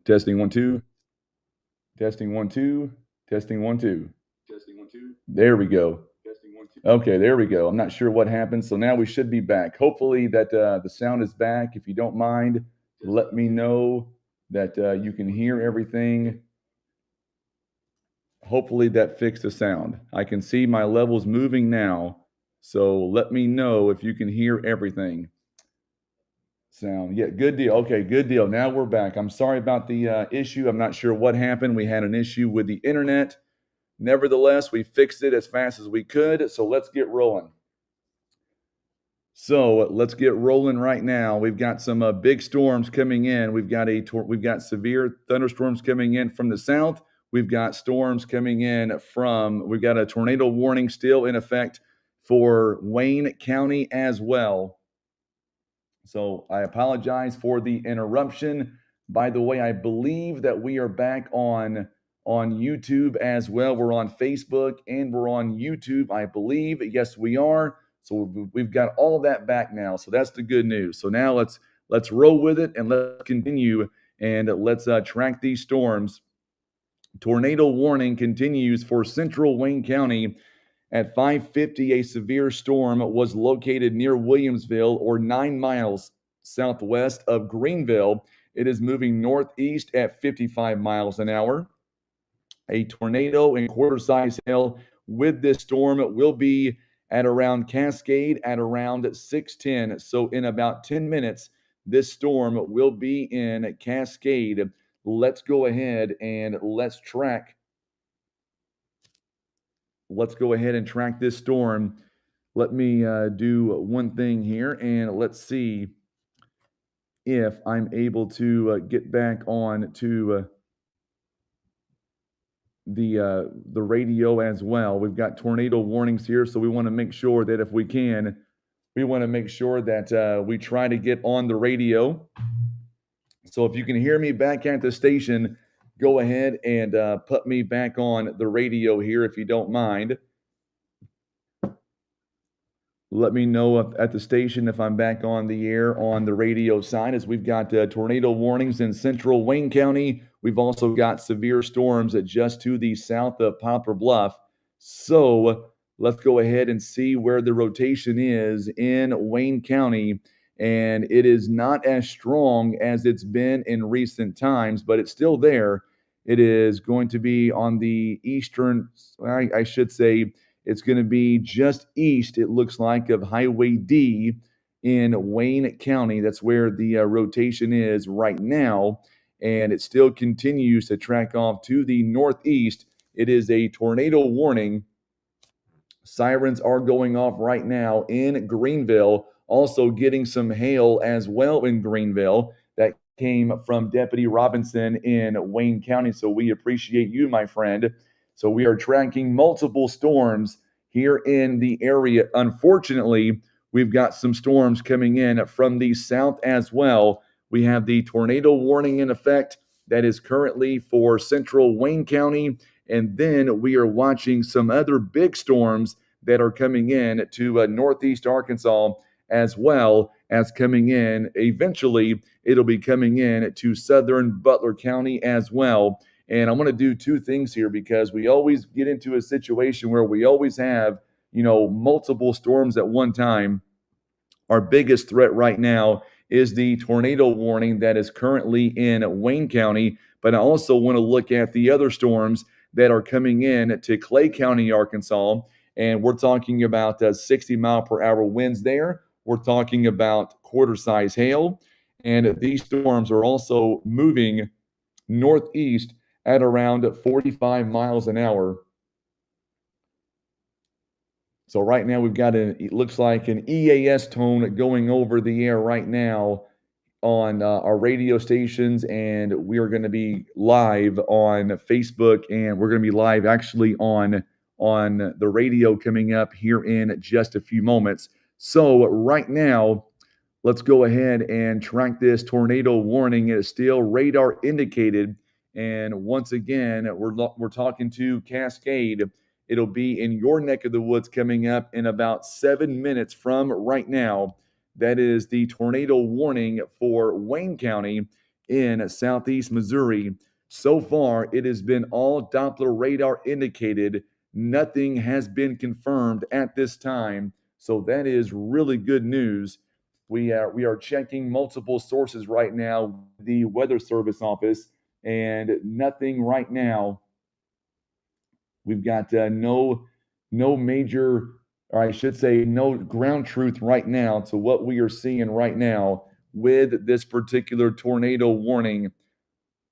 Testing 1 2. Testing 1 2. Testing 1 2. Testing 1 2. There we go. Testing 1 2. Okay, there we go. I'm not sure what happened, so now we should be back. Hopefully that the sound is back. If you don't mind, let me know that you can hear everything. Hopefully that fixed the sound. I can see my levels moving now, so let me know if you can hear everything. Sound. Yeah, good deal. Okay, good deal. Now we're back. I'm sorry about the issue. I'm not sure what happened. We had an issue with the internet. Nevertheless, we fixed it as fast as we could, so let's get rolling. So let's get rolling right now. We've got some big storms coming in. We've got severe thunderstorms coming in from the south. We've got storms coming in we've got a tornado warning still in effect for Wayne County as well. So I apologize for the interruption. By the way, I believe that we are back on YouTube as well. We're on Facebook and we're on YouTube, I believe. Yes, we are. So we've got all of that back now. So that's the good news. So now let's roll with it and let's continue and let's track these storms. Tornado warning continues for central Wayne County. At 5:50, a severe storm was located near Williamsville, or 9 miles southwest of Greenville. It is moving northeast at 55 miles an hour. A tornado and quarter-size hail with this storm will be at around Cascade at around 6:10. So in about 10 minutes, this storm will be in Cascade. Let's go ahead and let's go ahead and track this storm. Let me do one thing here and let's see if I'm able to get back on to the radio as well. We've got tornado warnings here, so we want to make sure that if we can, we want to make sure that we try to get on the radio. So if you can hear me back at the station, go ahead and put me back on the radio here if you don't mind. Let me know at the station if I'm back on the air on the radio side, as we've got tornado warnings in central Wayne County. We've also got severe storms just to the south of Poplar Bluff. So let's go ahead and see where the rotation is in Wayne County. And it is not as strong as it's been in recent times, but it's still there. It is going to be on the eastern, I should say, it's going to be just east, it looks like, of Highway D in Wayne County. That's where the rotation is right now. And it still continues to track off to the northeast. It is a tornado warning. Sirens are going off right now in Greenville. Also getting some hail as well in Greenville. That came from Deputy Robinson in Wayne County. So we appreciate you, my friend. So we are tracking multiple storms here in the area. Unfortunately, we've got some storms coming in from the south as well. We have the tornado warning in effect that is currently for central Wayne County. And then we are watching some other big storms that are coming in to northeast Arkansas, as well as coming in. Eventually, it'll be coming in to southern Butler County as well. And I want to do two things here, because we always get into a situation where we always have, multiple storms at one time. Our biggest threat right now is the tornado warning that is currently in Wayne County. But I also want to look at the other storms that are coming in to Clay County, Arkansas. And we're talking about 60-mile-per-hour winds there. We're talking about quarter-size hail. And these storms are also moving northeast at around 45 miles an hour. So right now we've got it looks like an EAS tone going over the air right now on our radio stations, and we are going to be live on Facebook, and we're going to be live actually on the radio coming up here in just a few moments. So right now, let's go ahead and track this tornado warning. It is still radar indicated. And once again, we're talking to Cascade. It'll be in your neck of the woods coming up in about 7 minutes from right now. That is the tornado warning for Wayne County. in southeast Missouri. So far, it has been all Doppler radar indicated. Nothing has been confirmed at this time. So that is really good news. We are checking multiple sources right now, the Weather Service office, and nothing right now. We've got no major, or I should say, no ground truth right now to what we are seeing right now with this particular tornado warning.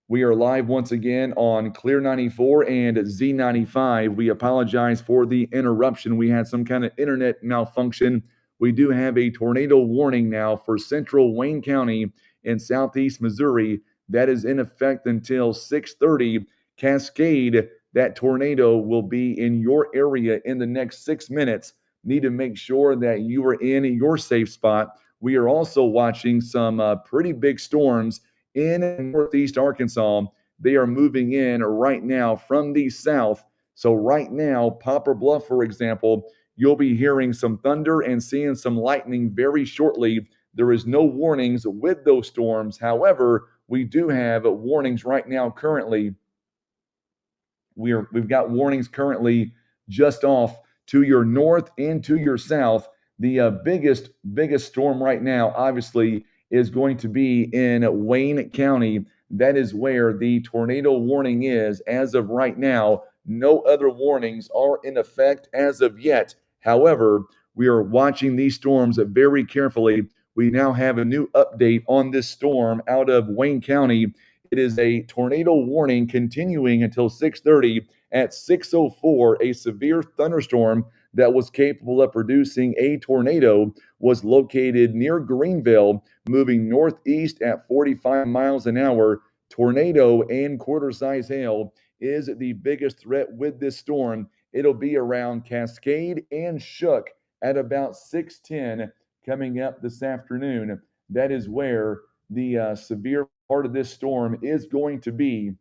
We are live once again on Clear 94 and Z95. We apologize for the interruption. We had some kind of internet malfunction. We do have a tornado warning now for central Wayne County in southeast Missouri. That is in effect until 6:30. Cascade, that tornado will be in your area in the next 6 minutes. Need to make sure that you are in your safe spot. We are also watching some pretty big storms in northeast Arkansas. They are moving in right now from the south. So, right now, Poplar Bluff, for example, you'll be hearing some thunder and seeing some lightning very shortly. There is no warnings with those storms. However, we do have warnings right now currently. We've got warnings currently just off to your north and to your south. The biggest storm right now, obviously, is going to be in Wayne County. That is where the tornado warning is as of right now. No other warnings are in effect as of yet. However, we are watching these storms very carefully. We now have a new update on this storm out of Wayne County. It is a tornado warning continuing until 6:30. At 6:04, a severe thunderstorm that was capable of producing a tornado was located near Greenville, moving northeast at 45 miles an hour. Tornado and quarter-size hail is the biggest threat with this storm. It'll be around Cascade and Shook at about 6:10 coming up this afternoon. That is where the severe part of this storm is going to be.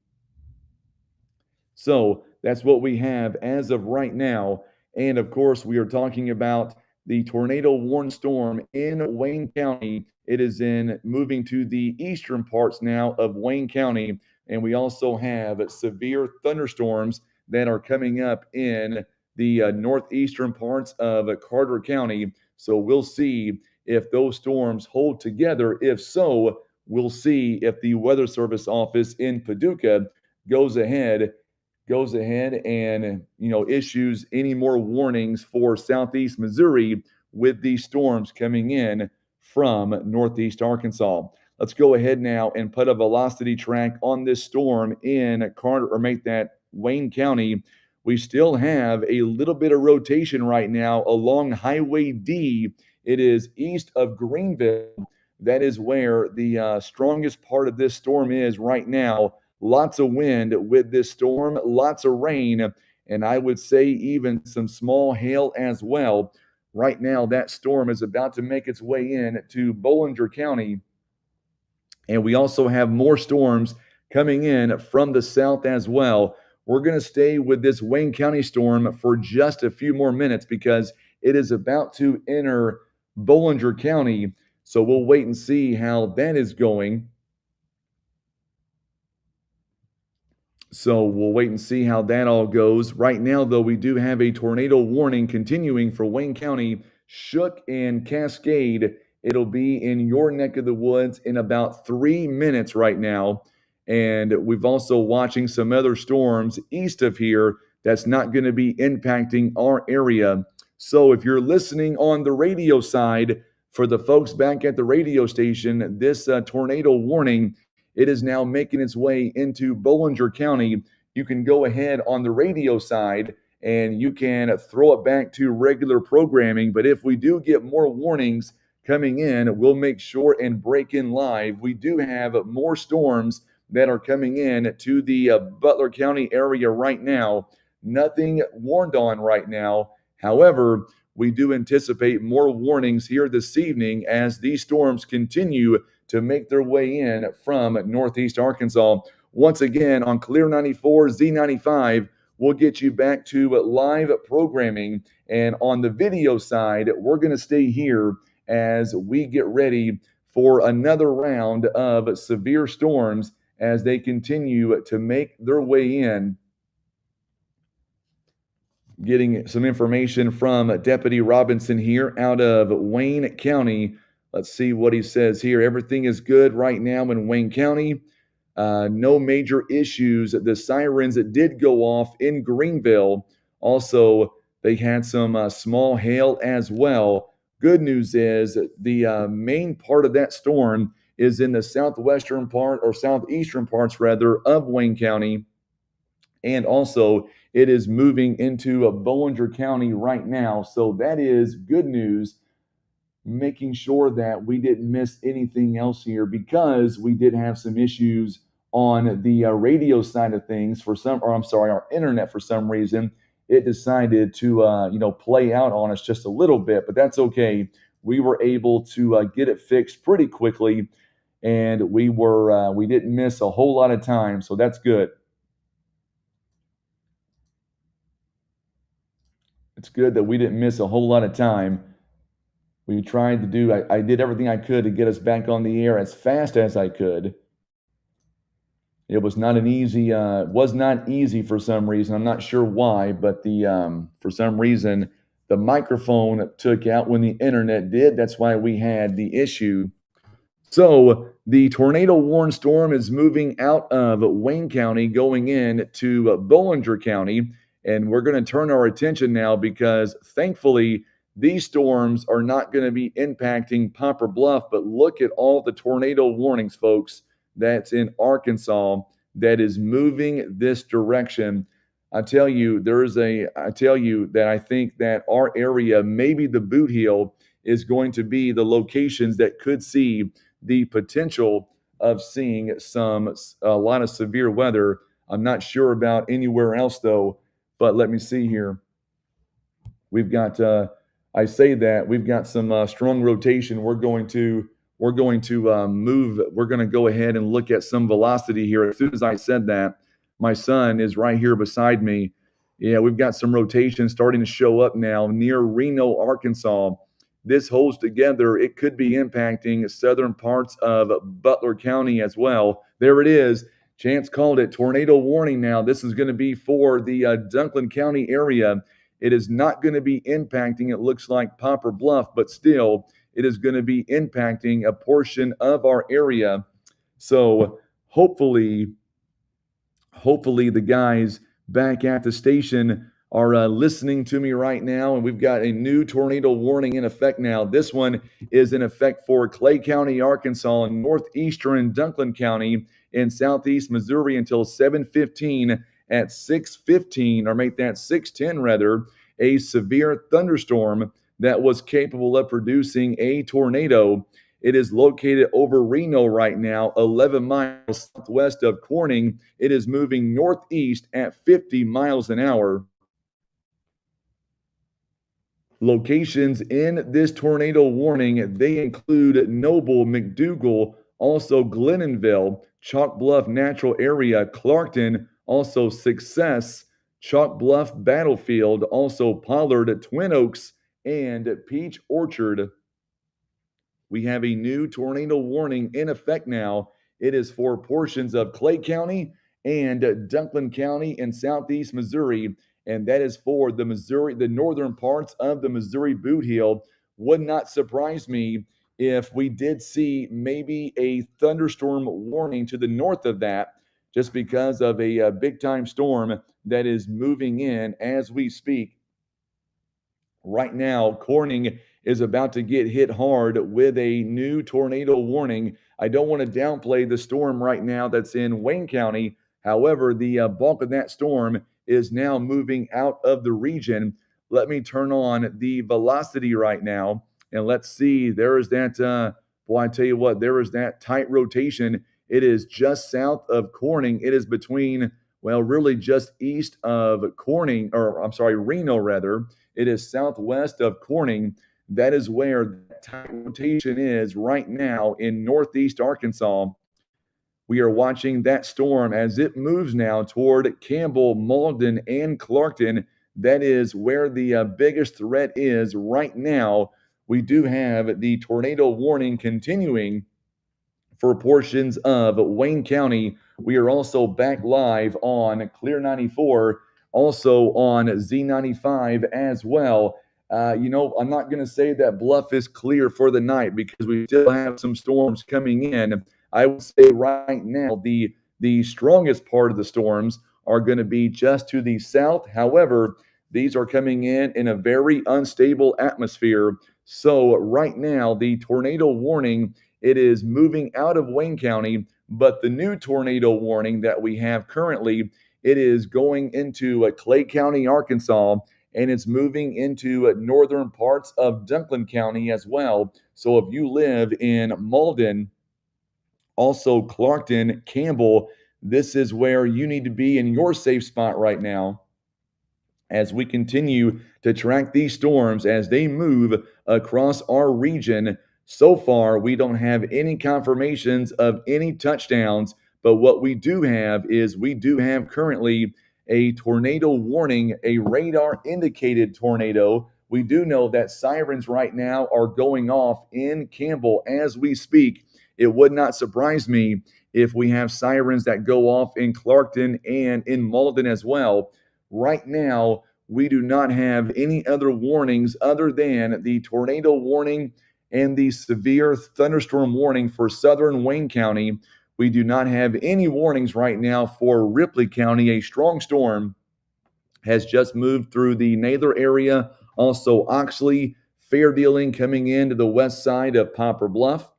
So that's what we have as of right now. And of course, we are talking about the tornado warned storm in Wayne County. It is in moving to the eastern parts now of Wayne County. And we also have severe thunderstorms that are coming up in the northeastern parts of Carter County. So we'll see if those storms hold together. If so, we'll see if the Weather Service office in Paducah goes ahead and issues any more warnings for southeast Missouri with these storms coming in from northeast Arkansas. Let's go ahead now and put a velocity track on this storm in Carter, or make that Wayne County. We still have a little bit of rotation right now along Highway D. It is east of Greenville. That is where the strongest part of this storm is right now. Lots of wind with this storm, lots of rain, and I would say even some small hail as well. Right now, that storm is about to make its way in to Bollinger County. And we also have more storms coming in from the south as well. We're going to stay with this Wayne County storm for just a few more minutes because it is about to enter Bollinger County. So we'll wait and see how that is going. So we'll wait and see how that all goes. Right now, though, we do have a tornado warning continuing for Wayne County, Shook, and Cascade. It'll be in your neck of the woods in about 3 minutes right now. And we've also watching some other storms east of here that's not going to be impacting our area. So if you're listening on the radio side, for the folks back at the radio station, this tornado warning, it is now making its way into Bollinger County. You can go ahead on the radio side and you can throw it back to regular programming. But if we do get more warnings coming in, we'll make sure and break in live. We do have more storms that are coming in to the Butler County area right now. Nothing warned on right now. However, we do anticipate more warnings here this evening as these storms continue to make their way in from northeast Arkansas. Once again, on Clear 94, Z95, we'll get you back to live programming. And on the video side, we're going to stay here as we get ready for another round of severe storms as they continue to make their way in. Getting some information from Deputy Robinson here out of Wayne County. Let's see what he says here. Everything is good right now in Wayne County. No major issues. The sirens did go off in Greenville. Also, they had some small hail as well. Good news is the main part of that storm is in the southwestern part, or southeastern parts rather, of Wayne County. And also, it is moving into Bollinger County right now. So that is good news, making sure that we didn't miss anything else here, because we did have some issues on the radio side of things our internet for some reason. It decided to play out on us just a little bit, but that's okay. We were able to get it fixed pretty quickly, and we didn't miss a whole lot of time, so that's good. It's good that we didn't miss a whole lot of time. We tried to do, I did everything I could to get us back on the air as fast as I could. It was not easy for some reason. I'm not sure why, but for some reason, the microphone took out when the internet did. That's why we had the issue. So the tornado warn storm is moving out of Wayne County, going in to Bollinger County. And we're going to turn our attention now, because thankfully these storms are not going to be impacting Poplar Bluff. But look at all the tornado warnings, folks, that's in Arkansas that is moving this direction. I tell you that I think that our area, maybe the Bootheel, is going to be the locations that could see the potential of seeing a lot of severe weather. I'm not sure about anywhere else though, but let me see here. We've got I say that we've got some strong rotation. We're going to move. We're going to go ahead and look at some velocity here. As soon as I said that, my son is right here beside me. Yeah, we've got some rotation starting to show up now near Reno, Arkansas. This holds together. It could be impacting southern parts of Butler County as well. There it is. Chance called it. Tornado warning now. This is going to be for the Dunklin County area. It is not going to be impacting, it looks like, Poplar Bluff, but still, it is going to be impacting a portion of our area. So hopefully the guys back at the station are listening to me right now, and we've got a new tornado warning in effect now. This one is in effect for Clay County, Arkansas, and northeastern Dunklin County in southeast Missouri until 7:15. At 6:15, or make that 6:10 rather, a severe thunderstorm that was capable of producing a tornado. It is located over Reno right now, 11 miles southwest of Corning. It is moving northeast at 50 miles an hour. Locations in this tornado warning, they include Noble, McDougal, also Glenonville, Chalk Bluff Natural Area, Clarkton, also Success, Chalk Bluff Battlefield, also Pollard, Twin Oaks, and Peach Orchard. We have a new tornado warning in effect now. It is for portions of Clay County and Dunklin County in southeast Missouri, and that is for the northern parts of the Missouri Bootheel. Would not surprise me if we did see maybe a thunderstorm warning to the north of that, just because of a big-time storm that is moving in as we speak. Right now, Corning is about to get hit hard with a new tornado warning. I don't want to downplay the storm right now that's in Wayne County. However, the bulk of that storm is now moving out of the region. Let me turn on the velocity right now, and let's see. There is that, I tell you what, there is that tight rotation. It is just south of Corning. It is between, really just east of Corning, Reno rather. It is southwest of Corning. That is where the tight rotation is right now in northeast Arkansas. We are watching that storm as it moves now toward Campbell, Malden, and Clarkton. That is where the biggest threat is right now. we do have the tornado warning continuing for portions of Wayne County. We are also back live on Clear 94, also on Z95 as well. I'm not going to say that Bluff is clear for the night because we still have some storms coming in. I would say right now the strongest part of the storms are going to be just to the south. However, these are coming in a very unstable atmosphere. So right now, the tornado warning, it is moving out of Wayne County, but the new tornado warning that we have currently, it is going into Clay County, Arkansas, and it's moving into northern parts of Dunklin County as well. So if you live in Malden, also Clarkton, Campbell, this is where you need to be in your safe spot right now as we continue to track these storms as they move across our region. So far, we don't have any confirmations of any touchdowns, but what we do have is we do have currently a tornado warning, a radar indicated tornado. We do know that sirens right now are going off in Campbell as we speak. It would not surprise me if we have sirens that go off in Clarkton and in Malden as well. Right now, we do not have any other warnings other than the tornado warning and the severe thunderstorm warning for southern Wayne County. We do not have any warnings right now for Ripley County. A strong storm has just moved through the Nather area, also Oxley, fair dealing coming into the west side of Poplar Bluff,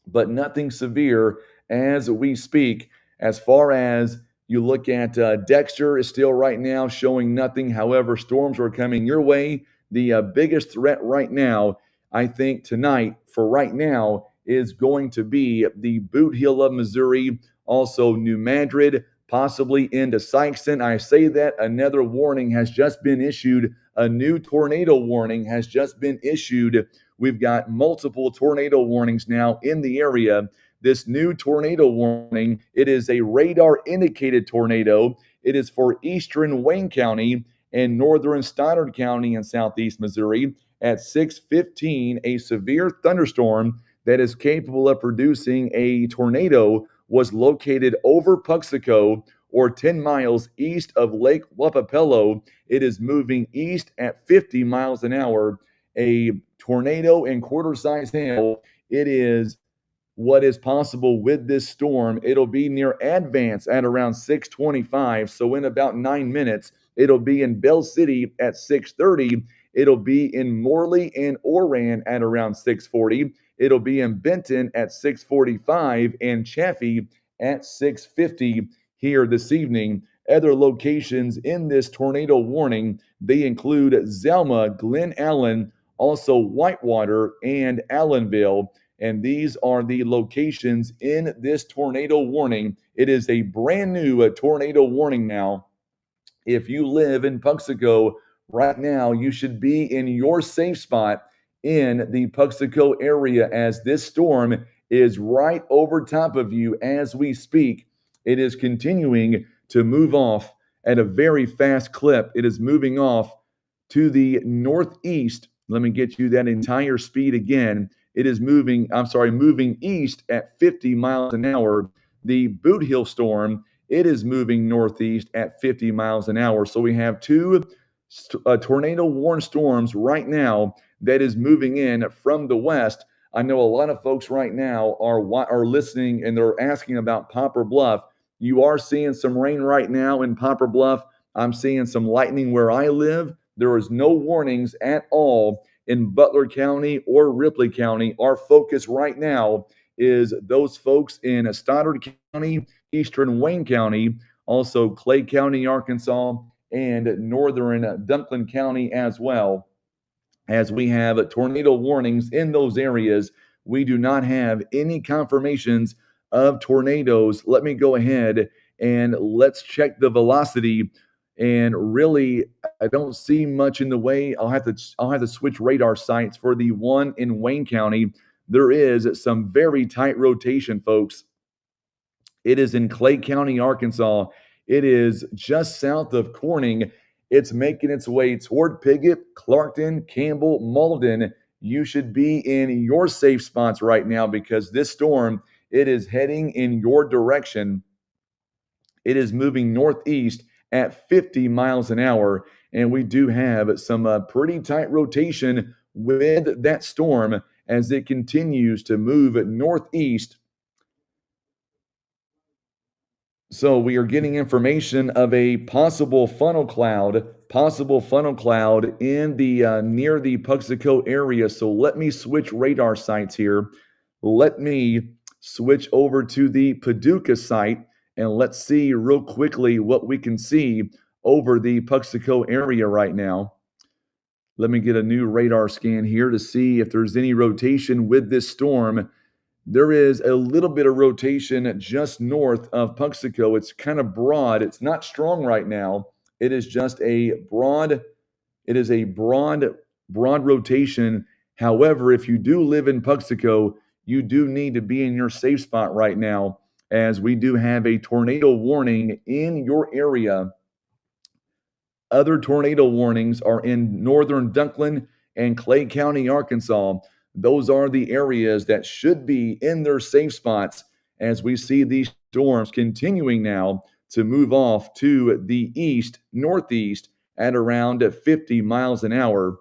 but nothing severe as we speak. As far as you look at Dexter is still right now showing nothing. However, storms are coming your way. The biggest threat right now, I think tonight for right now, is going to be the Bootheel of Missouri, also New Madrid, possibly into Sikeston. I say that another warning has just been issued. A new tornado warning has just been issued. We've got multiple tornado warnings now in the area. This new tornado warning, it is a radar indicated tornado. It is for eastern Wayne County and northern Stoddard County in southeast Missouri. At 6:15, a severe thunderstorm that is capable of producing a tornado was located over Puxico or 10 miles east of Lake Wapapello. It is moving east at 50 miles an hour. A tornado and quarter-sized hail. It is what is possible with this storm. It'll be near Advance at around 6:25. So in about 9 minutes, it'll be in Bell City at 6:30. It'll be in Morley and Oran at around 6:40. It'll be in Benton at 6:45 and Chaffee at 6:50 here this evening. Other locations in this tornado warning, they include Zelma, Glen Allen, also Whitewater and Allenville. And these are the locations in this tornado warning. It is a brand new tornado warning now. If you live in Puxico right now, you should be in your safe spot in the Puxico area as this storm is right over top of you as we speak. It is continuing to move off at a very fast clip. It is moving off to the northeast. Let me get you that entire speed again. It is moving east at 50 miles an hour. The Bootheel storm, it is moving northeast at 50 miles an hour. So we have two tornado warned storms right now that is moving in from the west. I know a lot of folks right now are listening and they're asking about Poplar Bluff. You are seeing some rain right now in Poplar Bluff. I'm seeing some lightning where I live. There is no warnings at all in Butler County or Ripley County. Our focus right now is those folks in Stoddard County, eastern Wayne County, also Clay County, Arkansas, and northern Dunklin County as well. As we have tornado warnings in those areas, we do not have any confirmations of tornadoes. Let me go ahead and let's check the velocity. And really, I don't see much in the way. I'll have to switch radar sites for the one in Wayne County. There is some very tight rotation, folks. It is in Clay County, Arkansas. It is just south of Corning. It's making its way toward Piggott, Clarkton, Campbell, Malden, you should be in your safe spots right now because this storm, it is heading in your direction. It is moving northeast at 50 miles an hour, and we do have some pretty tight rotation with that storm as it continues to move northeast. So we are getting information of a possible funnel cloud in the near the Puxico area. So let me switch radar sites here. Let me switch over to the Paducah site and let's see real quickly what we can see over the Puxico area right now. Let me get a new radar scan here to see if there's any rotation with this storm. There is a little bit of rotation just north of Puxico. It's kind of broad. It's not strong right now. It is just a broad, broad rotation. However, if you do live in Puxico, you do need to be in your safe spot right now, as we do have a tornado warning in your area. Other tornado warnings are in northern Dunklin and Clay County, Arkansas. Those are the areas that should be in their safe spots as we see these storms continuing now to move off to the east, northeast at around 50 miles an hour.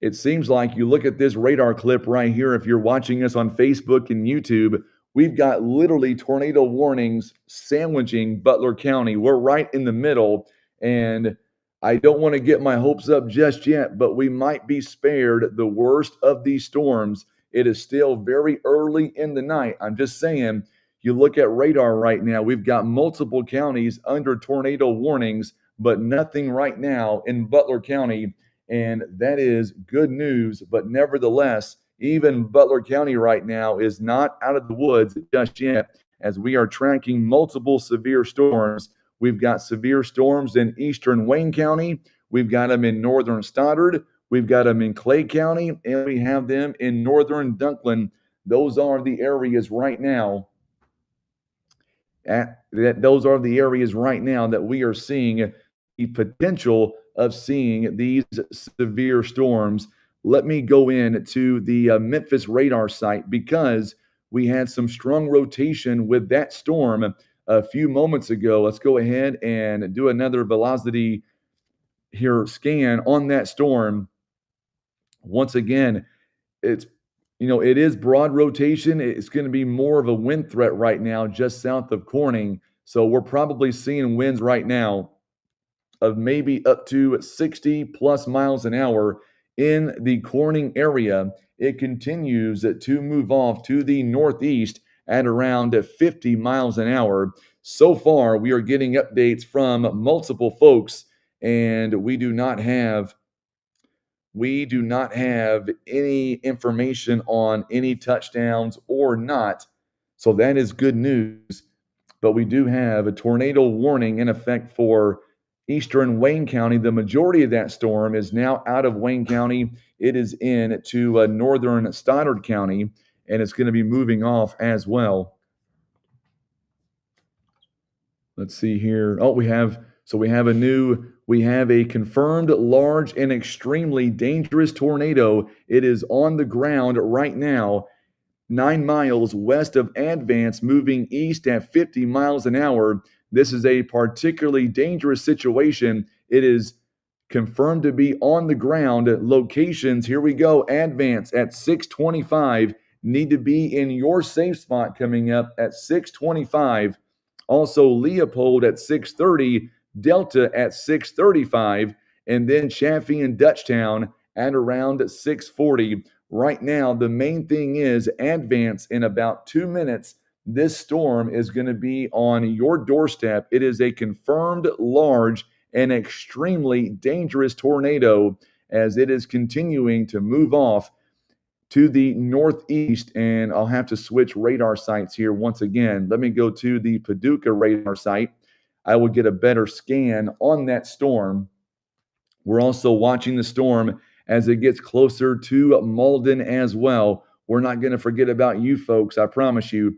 It seems like you look at this radar clip right here. If you're watching us on Facebook and YouTube, we've got literally tornado warnings sandwiching Butler County. We're right in the middle, and I don't want to get my hopes up just yet, but we might be spared the worst of these storms. It is still very early in the night. I'm just saying, you look at radar right now, we've got multiple counties under tornado warnings, but nothing right now in Butler County. And that is good news. But nevertheless, even Butler County right now is not out of the woods just yet, as we are tracking multiple severe storms. We've got severe storms in eastern Wayne County. We've got them in northern Stoddard. We've got them in Clay County, and we have them in northern Dunklin. Those are the areas right now. Those are the areas right now that we are seeing the potential of seeing these severe storms. Let me go in to the Memphis radar site because we had some strong rotation with that storm a few moments ago. Let's go ahead and do another velocity here scan on that storm. Once again, it is broad rotation. It's going to be more of a wind threat right now just south of Corning. So we're probably seeing winds right now of maybe up to 60 plus miles an hour in the Corning area. It continues to move off to the northeast at around 50 miles an hour. So far, we are getting updates from multiple folks, and we do not have any information on any touchdowns or not. So that is good news. But we do have a tornado warning in effect for eastern Wayne County. The majority of that storm is now out of Wayne County. It is in to northern Stoddard County, and it's going to be moving off as well. Let's see here. Oh, we have a confirmed large and extremely dangerous tornado. It is on the ground right now, 9 miles west of Advance, moving east at 50 miles an hour. This is a particularly dangerous situation. It is confirmed to be on the ground. Locations, here we go. Advance at 625. Need to be in your safe spot coming up at 625. Also, Leopold at 630, Delta at 635, and then Chaffee and Dutchtown at around 640. Right now, the main thing is Advance in about 2 minutes. This storm is going to be on your doorstep. It is a confirmed large and extremely dangerous tornado as it is continuing to move off to the northeast, and I'll have to switch radar sites here once again. Let me go to the Paducah radar site. I will get a better scan on that storm. We're also watching the storm as it gets closer to Malden as well. We're not going to forget about you folks, I promise you.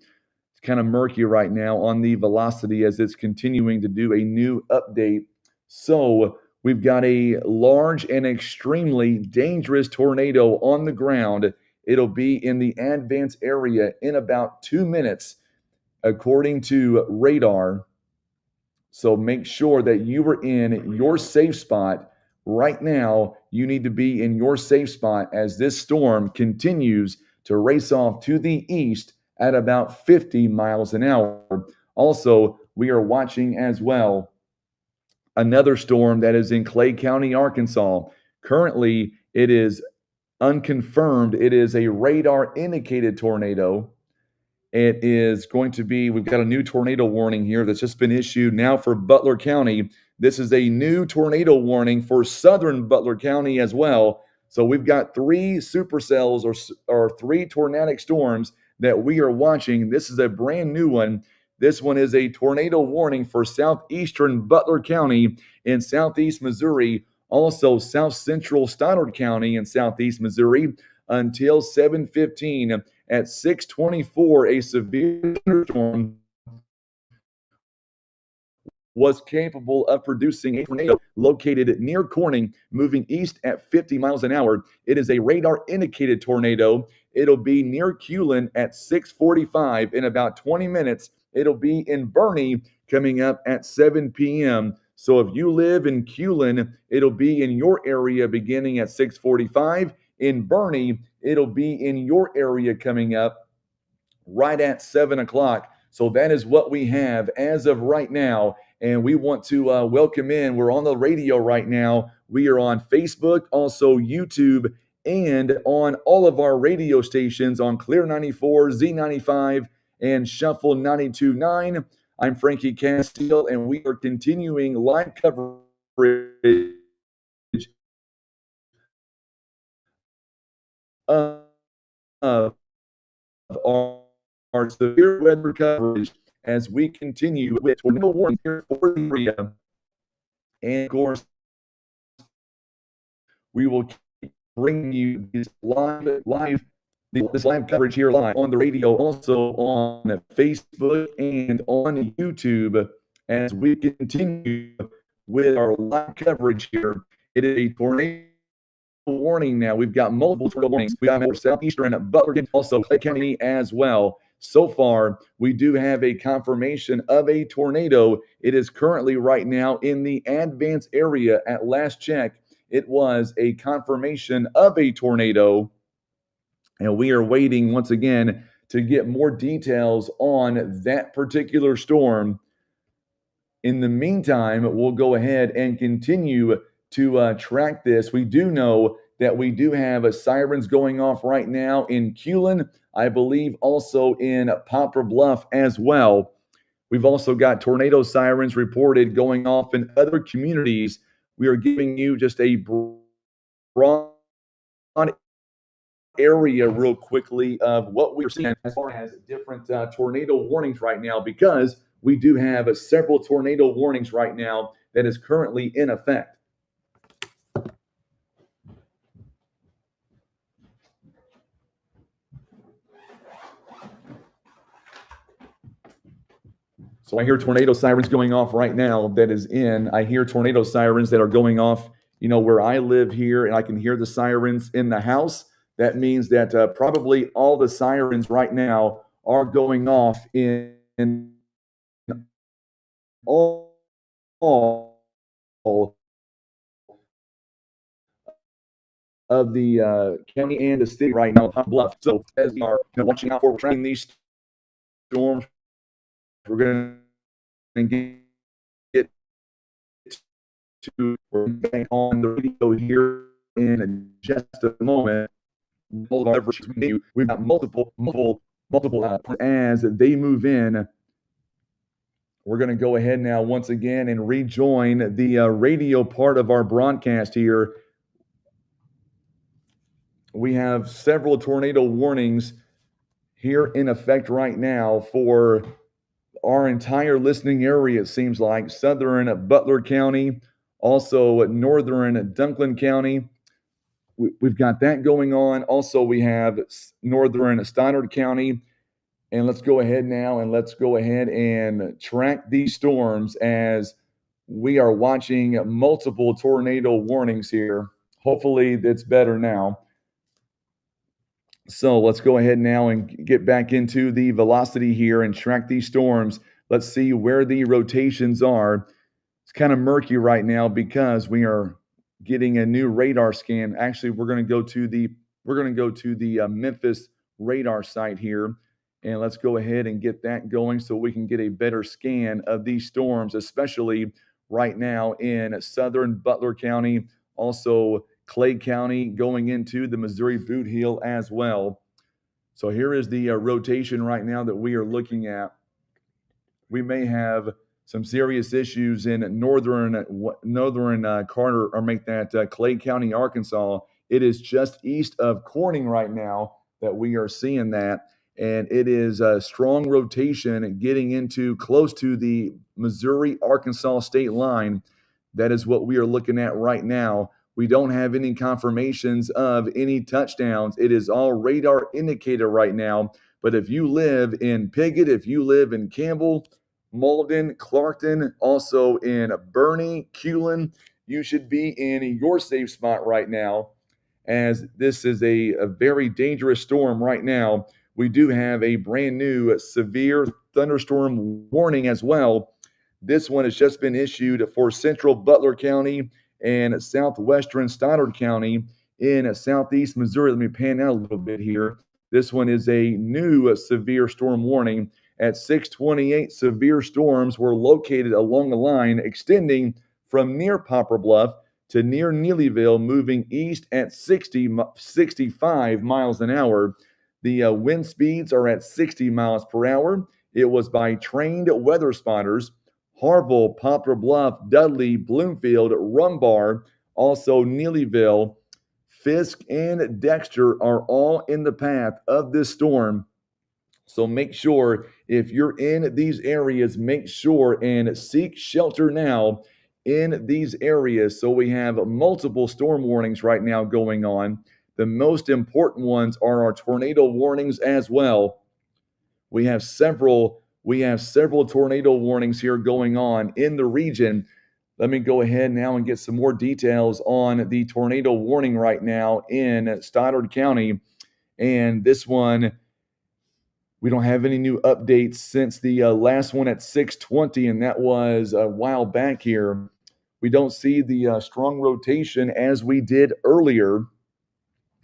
It's kind of murky right now on the velocity as it's continuing to do a new update. So we've got a large and extremely dangerous tornado on the ground. It'll be in the advanced area in about 2 minutes, according to radar. So make sure that you are in your safe spot. Right now, you need to be in your safe spot as this storm continues to race off to the east at about 50 miles an hour. Also, we are watching as well another storm that is in Clay County, Arkansas. Currently, it is unconfirmed. It is a radar indicated tornado. It is going to be, we've got a new tornado warning here that's just been issued now for Butler County. This is a new tornado warning for southern Butler County as well. So we've got three supercells or three tornadic storms that we are watching. This is a brand new one. This one is a tornado warning for southeastern Butler County in southeast Missouri, also south central Stoddard County in southeast Missouri until 7:15. At 6:24, a severe thunderstorm was capable of producing a tornado located near Corning, moving east at 50 miles an hour. It is a radar indicated tornado. It'll be near Culin at 6:45 in about 20 minutes. It'll be in Bernie coming up at 7 p.m. So if you live in Culin, it'll be in your area beginning at 6:45. In Bernie, it'll be in your area coming up right at 7 o'clock. So that is what we have as of right now. And we want to welcome in. We're on the radio right now. We are on Facebook, also YouTube, and on all of our radio stations on Clear 94, Z95, and Shuffle 92.9. I'm Frankie Castile, and we are continuing live coverage of our severe weather coverage as we continue with tornado warning here for the area. And of course, we will keep bringing you this live coverage here live on the radio, also on Facebook and on YouTube as we continue with our live coverage here. It is a tornado warning now. We've got multiple tornado warnings. We have southeastern Butler, also Clay County as well. So far, we do have a confirmation of a tornado. It is currently right now in the advanced area. At last check, it was a confirmation of a tornado. And we are waiting once again to get more details on that particular storm. In the meantime, we'll go ahead and continue to track this. We do know that we do have sirens going off right now in Culin, I believe also in Poplar Bluff as well. We've also got tornado sirens reported going off in other communities. We are giving you just a broad area real quickly of what we're seeing as far as different tornado warnings right now, because we do have several tornado warnings right now that is currently in effect. So I hear tornado sirens going off right now that is in. I hear tornado sirens that are going off, where I live here, and I can hear the sirens in the house. That means that probably all the sirens right now are going off in all of the county and the city right now, Bluff. So as we are watching out for tracking these storms, we're going to get to on the radio here in just a moment. We've got multiple as they move in. We're going to go ahead now once again and rejoin the radio part of our broadcast here. We have several tornado warnings here in effect right now for our entire listening area. It seems like southern Butler County, also northern Dunklin County. We've got that going on. Also, we have northern Stoddard County. And let's go ahead now and track these storms as we are watching multiple tornado warnings here. Hopefully, it's better now. So let's go ahead now and get back into the velocity here and track these storms. Let's see where the rotations are. It's kind of murky right now because we are getting a new radar scan. Actually, we're going to go to the Memphis radar site here, and let's go ahead and get that going so we can get a better scan of these storms, especially right now in southern Butler County, also Clay County, going into the Missouri Bootheel as well. So here is the rotation right now that we are looking at. We may have some serious issues in northern Carter, or make that Clay County, Arkansas. It is just east of Corning right now that we are seeing that, and it is a strong rotation getting into close to the Missouri-Arkansas state line. That is what we are looking at right now. We don't have any confirmations of any touchdowns. It is all radar indicator right now. But if you live in Piggott, if you live in Campbell, Malden, Clarkton, also in Bernie, Culin, you should be in your safe spot right now, as this is a very dangerous storm right now. We do have a brand new severe thunderstorm warning as well. This one has just been issued for central Butler County and southwestern Stoddard County in southeast Missouri. Let me pan out a little bit here. This one is a new severe storm warning. At 6:28, severe storms were located along a line extending from near Poplar Bluff to near Neelyville, moving east at 65 miles an hour. The wind speeds are at 60 miles per hour. It was by trained weather spotters. Harville, Poplar Bluff, Dudley, Bloomfield, Rumbar, also Neelyville, Fisk, and Dexter are all in the path of this storm. So make sure, if you're in these areas, make sure and seek shelter now in these areas. So we have multiple storm warnings right now going on. The most important ones are our tornado warnings as well. We have several tornado warnings here going on in the region. Let me go ahead now and get some more details on the tornado warning right now in Stoddard County. And this one, we don't have any new updates since the last one at 6:20, and that was a while back here. We don't see the strong rotation as we did earlier.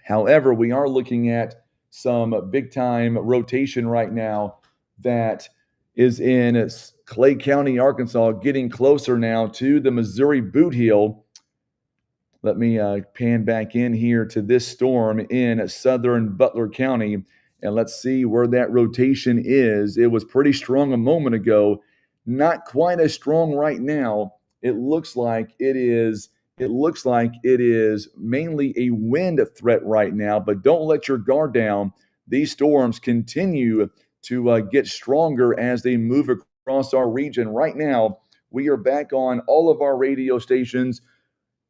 However, we are looking at some big time rotation right now that is in Clay County, Arkansas, getting closer now to the Missouri Bootheel. Let me pan back in here to this storm in southern Butler County, and let's see where that rotation is. It was pretty strong a moment ago, not quite as strong right now. It looks like it is mainly a wind threat right now, but don't let your guard down. These storms continue to get stronger as they move across our region. Right now, we are back on all of our radio stations.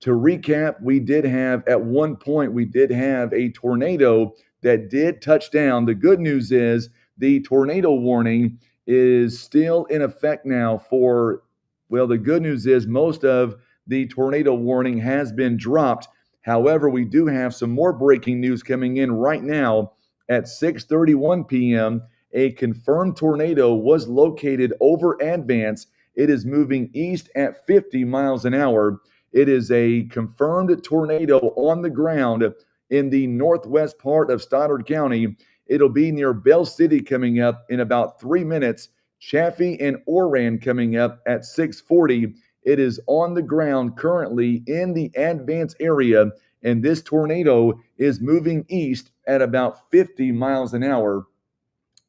To recap, at one point, we did have a tornado that did touch down. The good news is the tornado warning is still in effect now the good news is most of the tornado warning has been dropped. However, we do have some more breaking news coming in right now. At 6:31 p.m., a confirmed tornado was located over Advance. It is moving east at 50 miles an hour. It is a confirmed tornado on the ground in the northwest part of Stoddard County. It'll be near Bell City coming up in about 3 minutes. Chaffee and Oran coming up at 6:40. It is on the ground currently in the Advance area, and this tornado is moving east at about 50 miles an hour.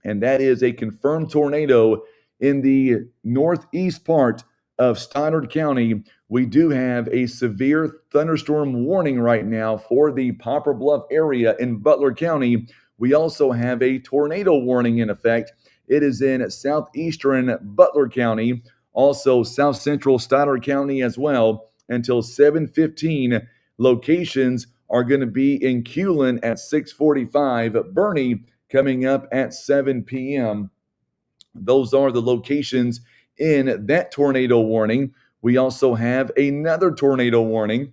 And that is a confirmed tornado in the northeast part of Stoddard County. We do have a severe thunderstorm warning right now for the Poplar Bluff area in Butler County. We also have a tornado warning in effect. It is in southeastern Butler County, also south central Stoddard County as well, until 7:15. Locations are going to be in Culin at 6:45, Bernie coming up at 7 p.m. Those are the locations in that tornado warning. We also have another tornado warning.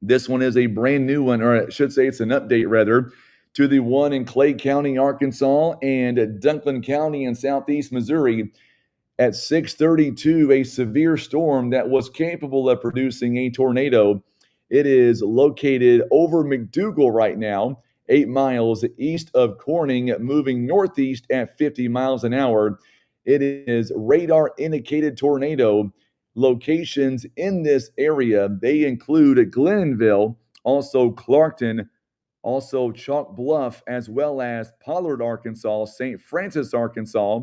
This one is a brand new one, or I should say it's an update rather, to the one in Clay County, Arkansas, and Dunklin County in southeast Missouri. At 6:32, a severe storm that was capable of producing a tornado. It is located over McDougal right now, 8 miles east of Corning, moving northeast at 50 miles an hour. It is radar indicated tornado. Locations in this area, they include Glenville, also Clarkton, also Chalk Bluff, as well as Pollard, Arkansas, St. Francis, Arkansas,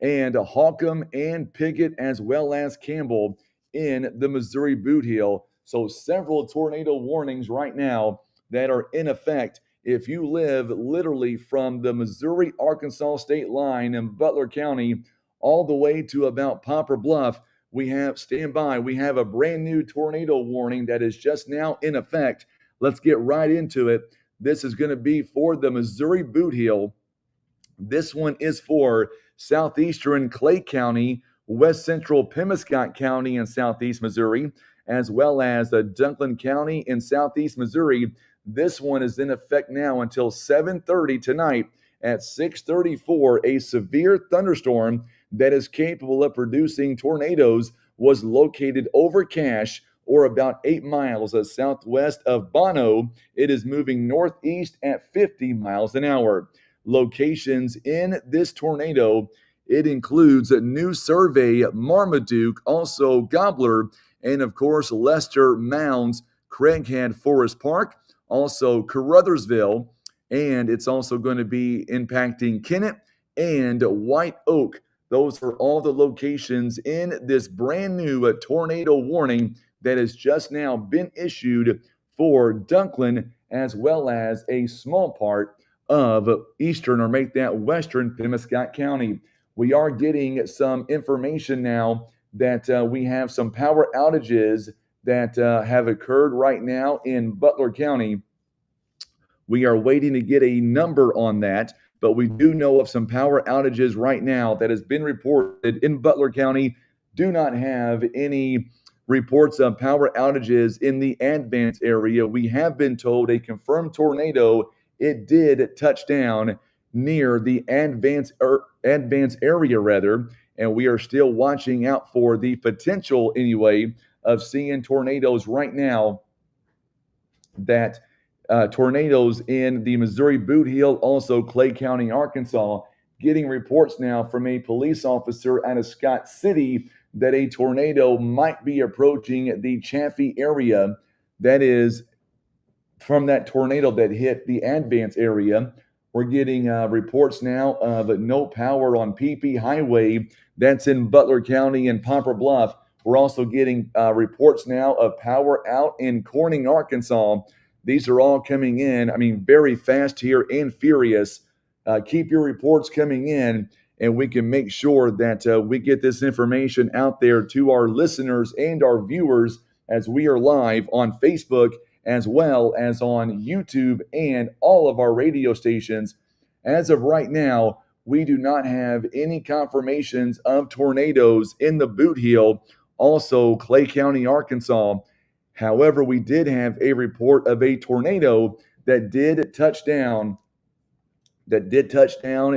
and Holcomb and Piggott, as well as Campbell in the Missouri Bootheel. So several tornado warnings right now that are in effect. If you live literally from the Missouri-Arkansas state line in Butler County all the way to about Poplar Bluff, we have a brand new tornado warning that is just now in effect. Let's get right into it. This is going to be for the Missouri Bootheel. This one is for southeastern Clay County, west central Pemiscot County in southeast Missouri, as well as Dunklin County in southeast Missouri. This one is in effect now until 7:30 tonight. At 6:34, a severe thunderstorm that is capable of producing tornadoes was located over Cache, or about 8 miles southwest of Bono. It is moving northeast at 50 miles an hour. Locations in this tornado, it includes New Survey, Marmaduke, also Gobbler, and of course Lester, Mounds, Craighead, Forest Park, also Caruthersville, and it's also going to be impacting Kennett and White Oak. Those are all the locations in this brand new tornado warning that has just now been issued for Dunklin, as well as a small part of eastern, or make that western Pemiscot County. We are getting some information now that we have some power outages that have occurred right now in Butler County. We are waiting to get a number on that, but we do know of some power outages right now that has been reported in Butler County. Do not have any reports of power outages in the Advance area. We have been told a confirmed tornado, it did touch down near the Advance area rather, and we are still watching out for the potential anyway of seeing tornadoes right now. That tornadoes in the Missouri Bootheel, also Clay County, Arkansas. Getting reports now from a police officer out of Scott City that a tornado might be approaching the Chaffee area. That is from that tornado that hit the Advance area. We're getting reports now of no power on PP Highway. That's in Butler County and Poplar Bluff. We're also getting reports now of power out in Corning, Arkansas. These are all coming in, very fast here and furious. Keep your reports coming in, and we can make sure that we get this information out there to our listeners and our viewers as we are live on Facebook, as well as on YouTube and all of our radio stations. As of right now, we do not have any confirmations of tornadoes in the Bootheel, also Clay County, Arkansas. However, we did have a report of a tornado that did touch down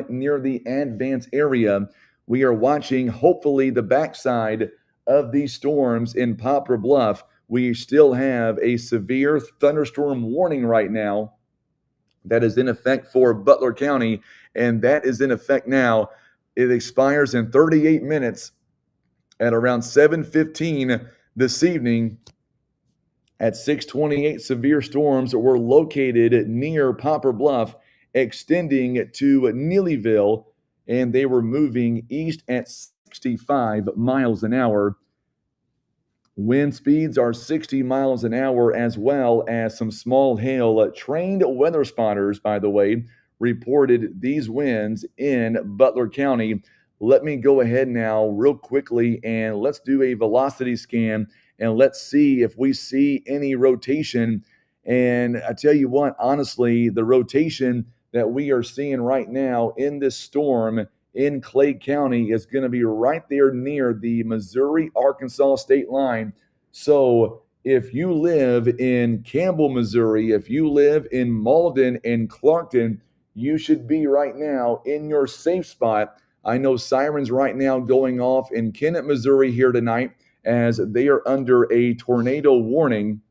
near the Advance area. We are watching, hopefully, the backside of these storms in Poplar Bluff. We still have a severe thunderstorm warning right now that is in effect for Butler County, and that is in effect now. It expires in 38 minutes at around 7:15 this evening. At 6:28, severe storms were located near Poplar Bluff, extending to Neelyville, and they were moving east at 65 miles an hour. Wind speeds are 60 miles an hour, as well as some small hail. Trained weather spotters, by the way, reported these winds in Butler County. Let me go ahead now real quickly and let's do a velocity scan and let's see if we see any rotation. And I tell you what, honestly, the rotation that we are seeing right now in this storm in Clay County is going to be right there near the Missouri-Arkansas state line. So if you live in Campbell, Missouri, if you live in Malden and Clarkton, you should be right now in your safe spot. I know sirens right now going off in Kennett, Missouri here tonight as they are under a tornado warning.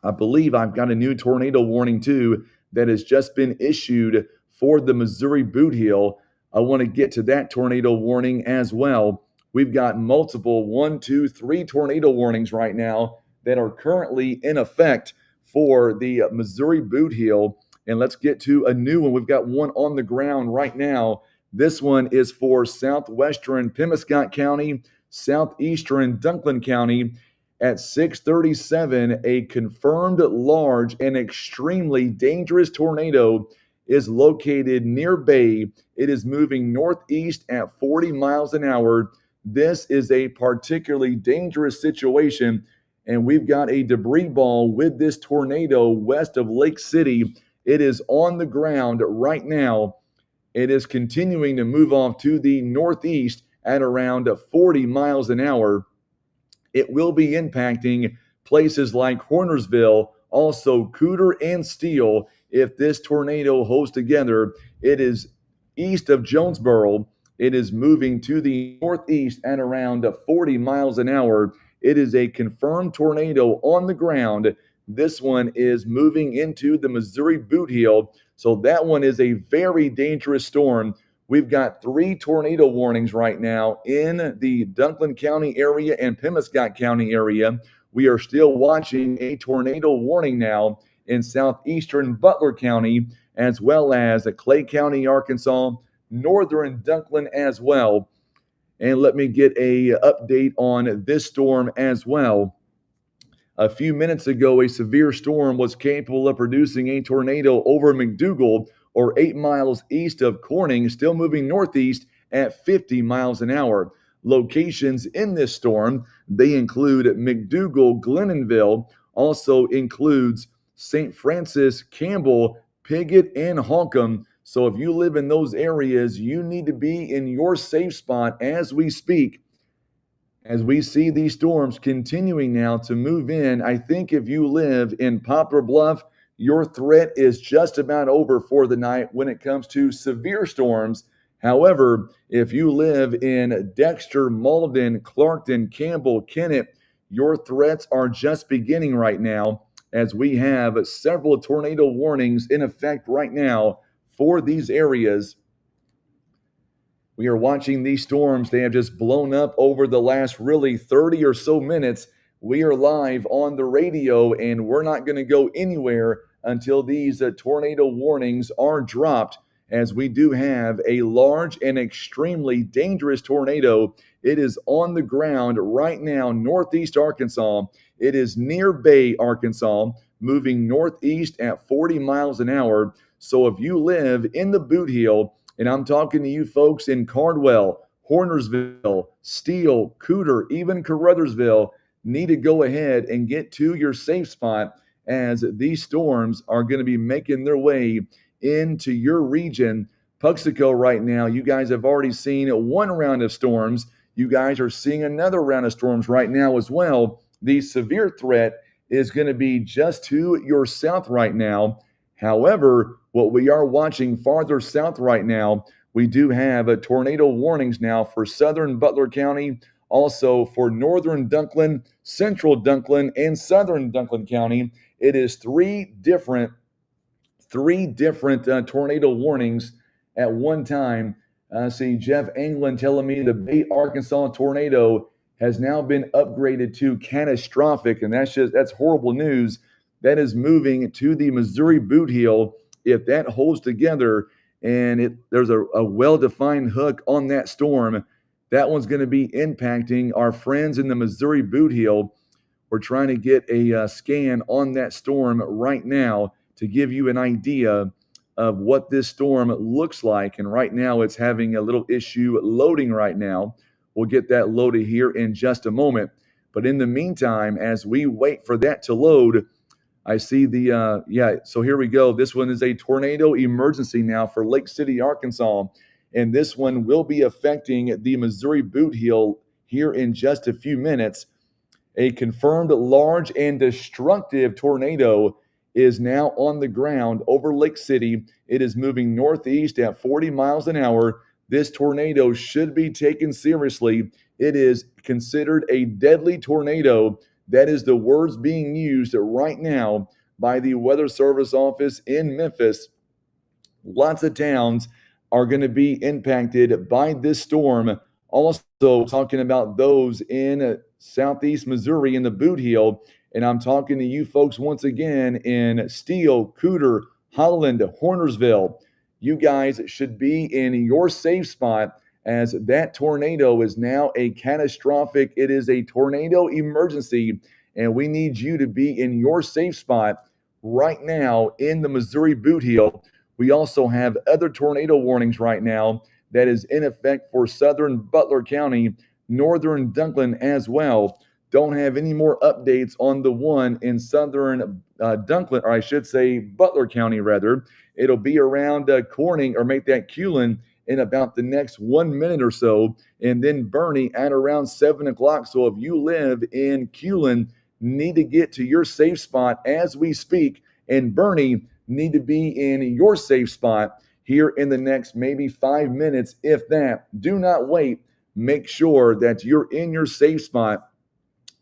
I believe I've got a new tornado warning too that has just been issued for the Missouri Bootheel. I want to get to that tornado warning as well. We've got multiple 1, 2, 3 tornado warnings right now that are currently in effect for the Missouri Bootheel. And let's get to a new one. We've got one on the ground right now. This one is for southwestern Pemiscot County, southeastern Dunklin County. At 6:37, a confirmed large and extremely dangerous tornado is located near Bay. It is moving northeast at 40 miles an hour. This is a particularly dangerous situation, and we've got a debris ball with this tornado west of Lake City. It is on the ground right now. It is continuing to move off to the northeast at around 40 miles an hour. It will be impacting places like Hornersville, also Cooter and Steele. If this tornado holds together, it is east of Jonesboro. It is moving to the northeast at around 40 miles an hour. It is a confirmed tornado on the ground. This one is moving into the Missouri Bootheel. So that one is a very dangerous storm. We've got 3 tornado warnings right now in the Dunklin County area and Pemiscot County area. We are still watching a tornado warning now in southeastern Butler County, as well as Clay County, Arkansas, northern Dunklin as well. And let me get a update on this storm as well. A few minutes ago, a severe storm was capable of producing a tornado over McDougal, or 8 miles east of Corning, still moving northeast at 50 miles an hour. Locations in this storm, they include McDougal, Glennonville, also includes St. Francis, Campbell, Piggott, and Holcomb. So if you live in those areas, you need to be in your safe spot as we speak. As we see these storms continuing now to move in, I think if you live in Poplar Bluff, your threat is just about over for the night when it comes to severe storms. However, if you live in Dexter, Malden, Clarkton, Campbell, Kennett, your threats are just beginning right now as we have several tornado warnings in effect right now for these areas. We are watching these storms. They have just blown up over the last really 30 or so minutes. We are live on the radio, and we're not going to go anywhere until these tornado warnings are dropped, as we do have a large and extremely dangerous tornado. It is on the ground right now, northeast Arkansas. It is near Bay, Arkansas, moving northeast at 40 miles an hour. So if you live in the Bootheel, and I'm talking to you folks in Cardwell, Hornersville, Steele, Cooter, even Caruthersville, need to go ahead and get to your safe spot, as these storms are going to be making their way into your region. Puxico right now, you guys have already seen one round of storms. You guys are seeing another round of storms right now as well. The severe threat is going to be just to your south right now. However, what we are watching farther south right now, we do have tornado warnings now for southern Butler County, also for northern Dunklin, central Dunklin, and southern Dunklin County. It is three different tornado warnings at one time. See Jeff Anglin telling me the Bay, Arkansas tornado has now been upgraded to catastrophic, and that's horrible news. That is moving to the Missouri Bootheel. If that holds together and there's a well-defined hook on that storm, that one's going to be impacting our friends in the Missouri Bootheel. We're trying to get a scan on that storm right now to give you an idea of what this storm looks like. And right now it's having a little issue loading right now. We'll get that loaded here in just a moment. But in the meantime, as we wait for that to load, I see so here we go. This one is a tornado emergency now for Lake City, Arkansas. and this one will be affecting the Missouri Bootheel here in just a few minutes. A confirmed large and destructive tornado is now on the ground over Lake City. It is moving northeast at 40 miles an hour. This tornado should be taken seriously. It is considered a deadly tornado. That is the words being used right now by the Weather Service office in Memphis. Lots of towns are going to be impacted by this storm. Also, talking about those in southeast Missouri in the Bootheel. And I'm talking to you folks once again in Steele, Cooter, Holland, Hornersville. You guys should be in your safe spot as that tornado is now a catastrophic. It is a tornado emergency, and we need you to be in your safe spot right now in the Missouri Bootheel. We also have other tornado warnings right now that is in effect for southern Butler County, northern Dunklin as well. Don't have any more updates on the one in southern Dunklin, or I should say Butler County rather. It'll be around Corning or make that Culin in about the next 1 minute or so, and then Bernie at around 7 o'clock. So if you live in Culin, need to get to your safe spot as we speak, and Bernie need to be in your safe spot here in the next maybe 5 minutes, if that. Do not wait. Make sure that you're in your safe spot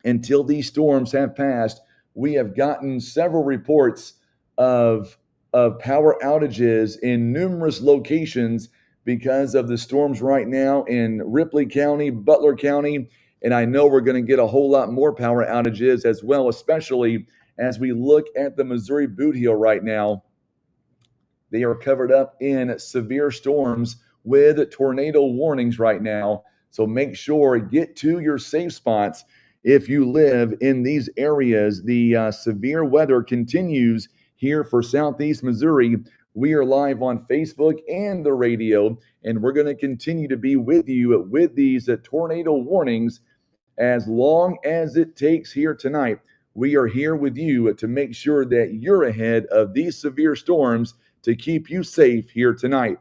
until these storms have passed. We have gotten several reports of power outages in numerous locations because of the storms right now in Ripley County, Butler County, and I know we're going to get a whole lot more power outages as well, especially as we look at the Missouri Bootheel right now. They are covered up in severe storms with tornado warnings right now. So make sure get to your safe spots if you live in these areas. The severe weather continues here for southeast Missouri. We are live on Facebook and the radio, and we're going to continue to be with you with these tornado warnings as long as it takes here tonight. We are here with you to make sure that you're ahead of these severe storms to keep you safe here tonight.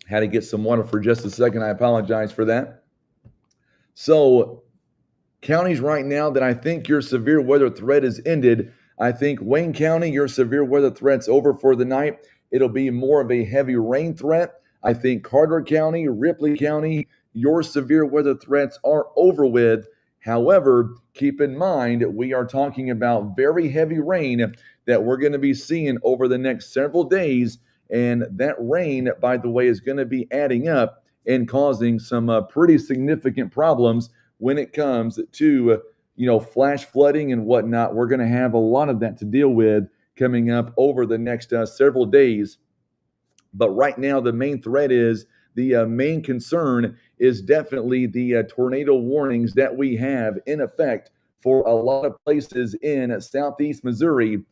Had to get some water for just a second. I apologize for that. So, counties right now that I think your severe weather threat is ended. I think Wayne County, your severe weather threat's over for the night. It'll be more of a heavy rain threat. I think Carter County, Ripley County, your severe weather threats are over with. However, keep in mind, we are talking about very heavy rain that we're going to be seeing over the next several days. And that rain, by the way, is going to be adding up and causing some pretty significant problems when it comes to, flash flooding and whatnot. We're going to have a lot of that to deal with coming up over the next several days. But right now, the main threat is the main concern is definitely the tornado warnings that we have in effect for a lot of places in southeast Missouri.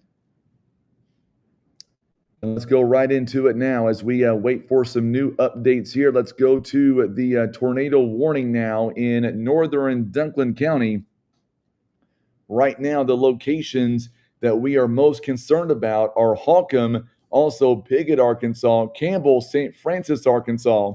And let's go right into it now as we wait for some new updates here. Let's go to the tornado warning now in northern Dunklin County. Right now, the locations that we are most concerned about are Holcomb, also Piggott, Arkansas, Campbell, St. Francis, Arkansas,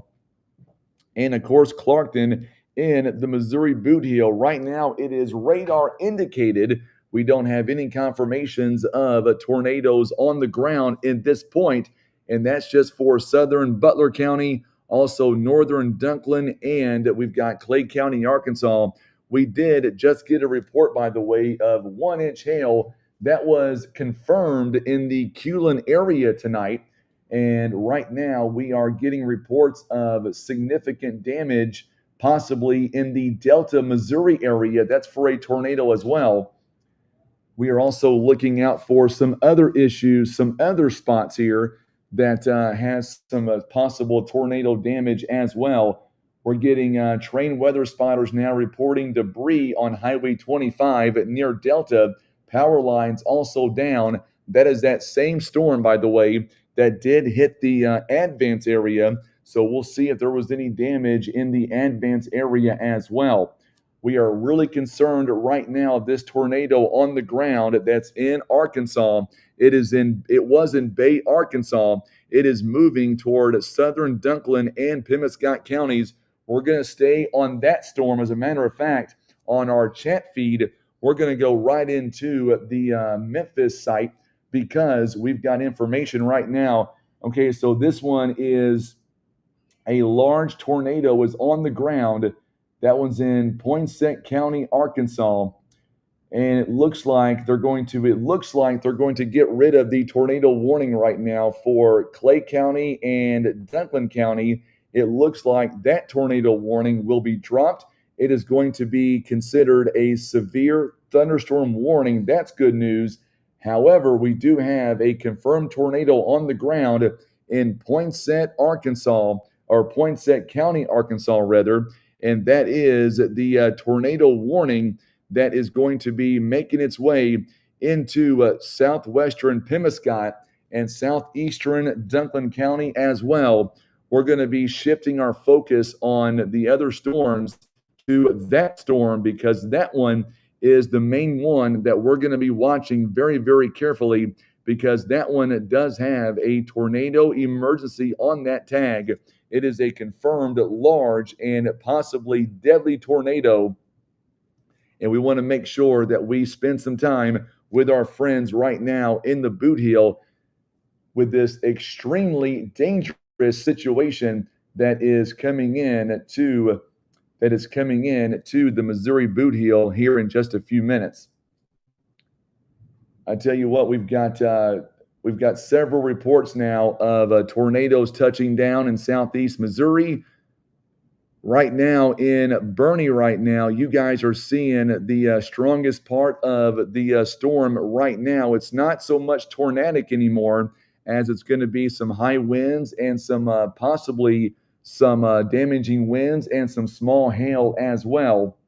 and of course, Clarkton in the Missouri Bootheel. Right now, it is radar indicated. We don't have any confirmations of tornadoes on the ground in this point, and that's just for southern Butler County, also northern Dunklin, and we've got Clay County, Arkansas. We did just get a report, by the way, of 1-inch hail that was confirmed in the Culin area tonight. And right now, we are getting reports of significant damage, possibly in the Delta, Missouri area. That's for a tornado as well. We are also looking out for some other issues, some other spots here that has some possible tornado damage as well. We're getting train weather spotters now reporting debris on Highway 25 near Delta. Power lines also down. That is that same storm, by the way, that did hit the Advance area. So we'll see if there was any damage in the Advance area as well. We are really concerned right now of this tornado on the ground that's in Arkansas. It was in Bay, Arkansas. It is moving toward southern Dunklin and Pemiscot counties. We're going to stay on that storm. As a matter of fact, on our chat feed, we're going to go right into the Memphis site because we've got information right now. Okay, so this one is a large tornado is on the ground. That one's in Poinsett County, Arkansas. And it looks like they're going to get rid of the tornado warning right now for Clay County and Dunklin County. It looks like that tornado warning will be dropped. It is going to be considered a severe thunderstorm warning. That's good news. However, we do have a confirmed tornado on the ground in Poinsett, Arkansas, or Poinsett County, Arkansas, rather. And that is the tornado warning that is going to be making its way into southwestern Pemiscot and southeastern Dunklin County as well. We're going to be shifting our focus on the other storms to that storm because that one is the main one that we're going to be watching very, very carefully because that one does have a tornado emergency on that tag. It is a confirmed large and possibly deadly tornado. And we want to make sure that we spend some time with our friends right now in the Bootheel with this extremely dangerous situation that is coming in to the Missouri Bootheel here in just a few minutes. I tell you what, we've got several reports now of tornadoes touching down in southeast Missouri. Right now in Bernie, right now, you guys are seeing the strongest part of the storm right now. It's not so much tornadic anymore as it's going to be some high winds and some possibly some damaging winds and some small hail as well.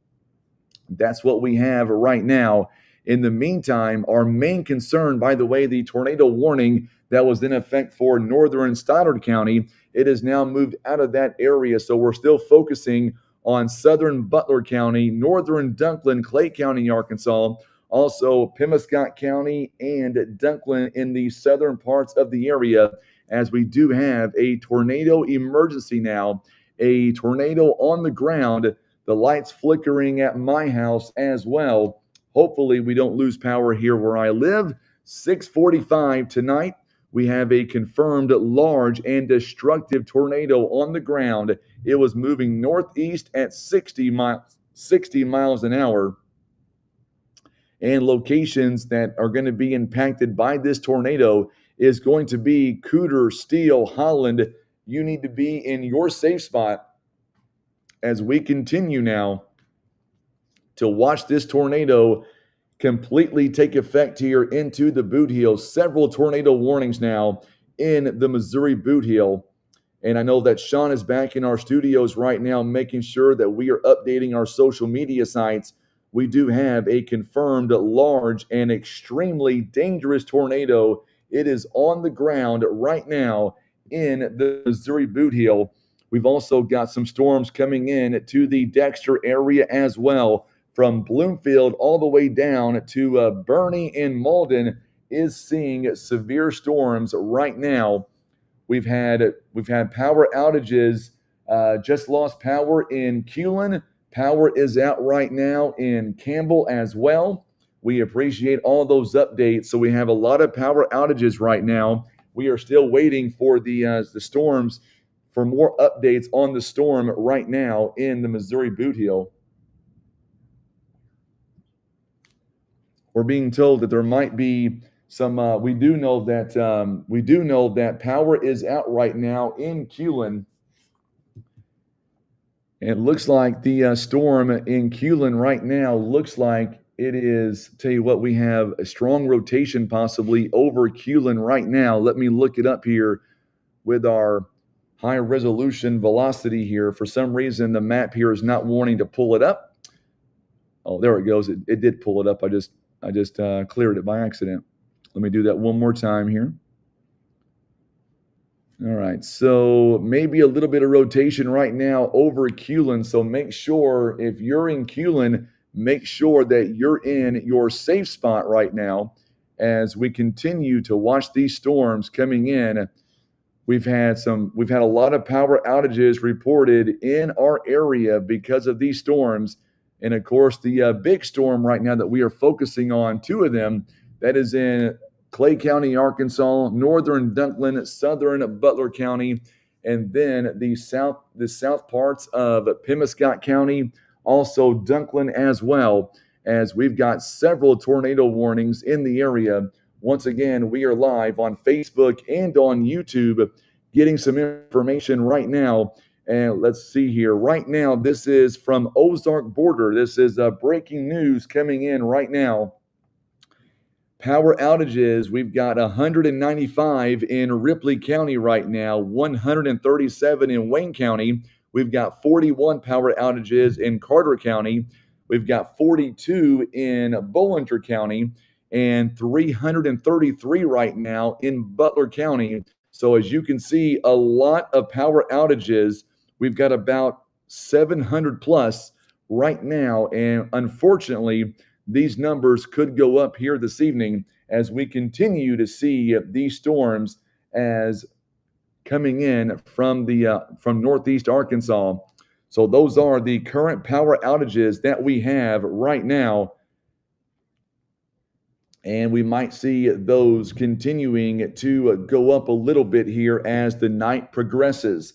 That's what we have right now. In the meantime, our main concern, by the way, the tornado warning that was in effect for northern Stoddard County, it has now moved out of that area. So we're still focusing on southern Butler County, northern Dunklin, Clay County, Arkansas, also Pemiscot County and Dunklin in the southern parts of the area, as we do have a tornado emergency now, a tornado on the ground, the lights flickering at my house as well. Hopefully we don't lose power here where I live. 6:45 tonight. We have a confirmed large and destructive tornado on the ground. It was moving northeast at 60 miles an hour. And locations that are going to be impacted by this tornado is going to be Cooter, Steele, Holland. You need to be in your safe spot as we continue now to watch this tornado completely take effect here into the Bootheel. Several tornado warnings now in the Missouri Bootheel. And I know that Sean is back in our studios right now, making sure that we are updating our social media sites. We do have a confirmed large and extremely dangerous tornado. It is on the ground right now in the Missouri Bootheel. We've also got some storms coming in to the Dexter area as well. From Bloomfield all the way down to Bernie and Malden is seeing severe storms right now. We've had power outages. Just lost power in Culin. Power is out right now in Campbell as well. We appreciate all those updates. So we have a lot of power outages right now. We are still waiting for the storms, for more updates on the storm right now in the Missouri Bootheel. We're being told that there might be some. We do know that power is out right now in Culin. It looks like the storm in Culin right now looks like it is. Tell you what, we have a strong rotation possibly over Culin right now. Let me look it up here with our high resolution velocity here. For some reason, the map here is not wanting to pull it up. Oh, there it goes. It did pull it up. I just cleared it by accident. Let me do that one more time here. All right, so maybe a little bit of rotation right now over Culin. So make sure if you're in Culin, make sure that you're in your safe spot right now as we continue to watch these storms coming in. We've had a lot of power outages reported in our area because of these storms. And of course, the big storm right now that we are focusing on, two of them, that is in Clay County, Arkansas, northern Dunklin, southern Butler County, and then the south parts of Pemiscot County, also Dunklin as well, as we've got several tornado warnings in the area. Once again, we are live on Facebook and on YouTube getting some information right now. And let's see here. Right now, this is from Ozark Border. This is breaking news coming in right now. Power outages, we've got 195 in Ripley County right now, 137 in Wayne County. We've got 41 power outages in Carter County. We've got 42 in Bollinger County and 333 right now in Butler County. So as you can see, a lot of power outages. We've got about 700 plus right now. And unfortunately, these numbers could go up here this evening as we continue to see these storms as coming in from northeast Arkansas. So those are the current power outages that we have right now. And we might see those continuing to go up a little bit here as the night progresses.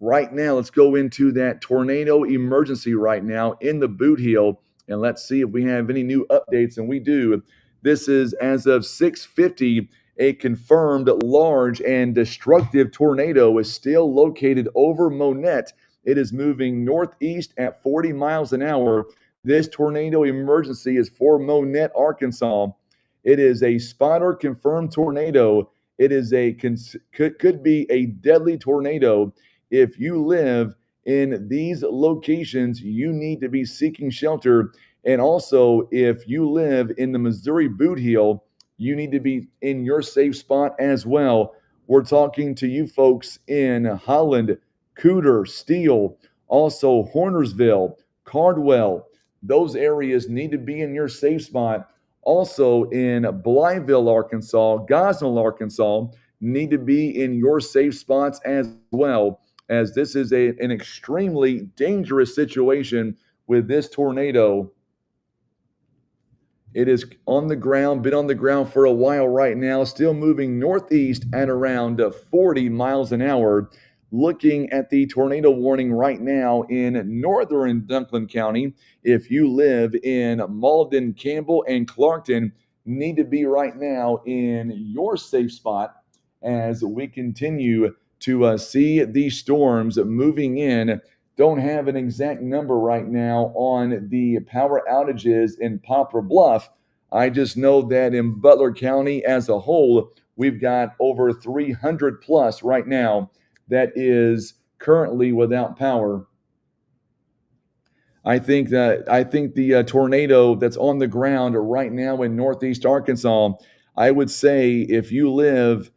Right now, let's go into that tornado emergency right now in the Bootheel, and let's see if we have any new updates, and we do. This is as of 6:50, a confirmed large and destructive tornado is still located over Monette. It is moving northeast at 40 miles an hour. This tornado emergency is for Monette, Arkansas. It is a spotter confirmed tornado. It is could be a deadly tornado. If you live in these locations, you need to be seeking shelter. And also, if you live in the Missouri Bootheel, you need to be in your safe spot as well. We're talking to you folks in Holland, Cooter, Steele, also Hornersville, Cardwell. Those areas need to be in your safe spot. Also in Blytheville, Arkansas, Gosnell, Arkansas, need to be in your safe spots as well, as this is an extremely dangerous situation with this tornado. It is on the ground, been on the ground for a while right now, still moving northeast at around 40 miles an hour. Looking at the tornado warning right now in northern Dunklin County, if you live in Malden, Campbell, and Clarkton, need to be right now in your safe spot as we continue to see these storms moving in. Don't have an exact number right now on the power outages in Poplar Bluff. I just know that in Butler County as a whole, we've got over 300 plus right now that is currently without power. I think the tornado that's on the ground right now in northeast Arkansas, I would say if you live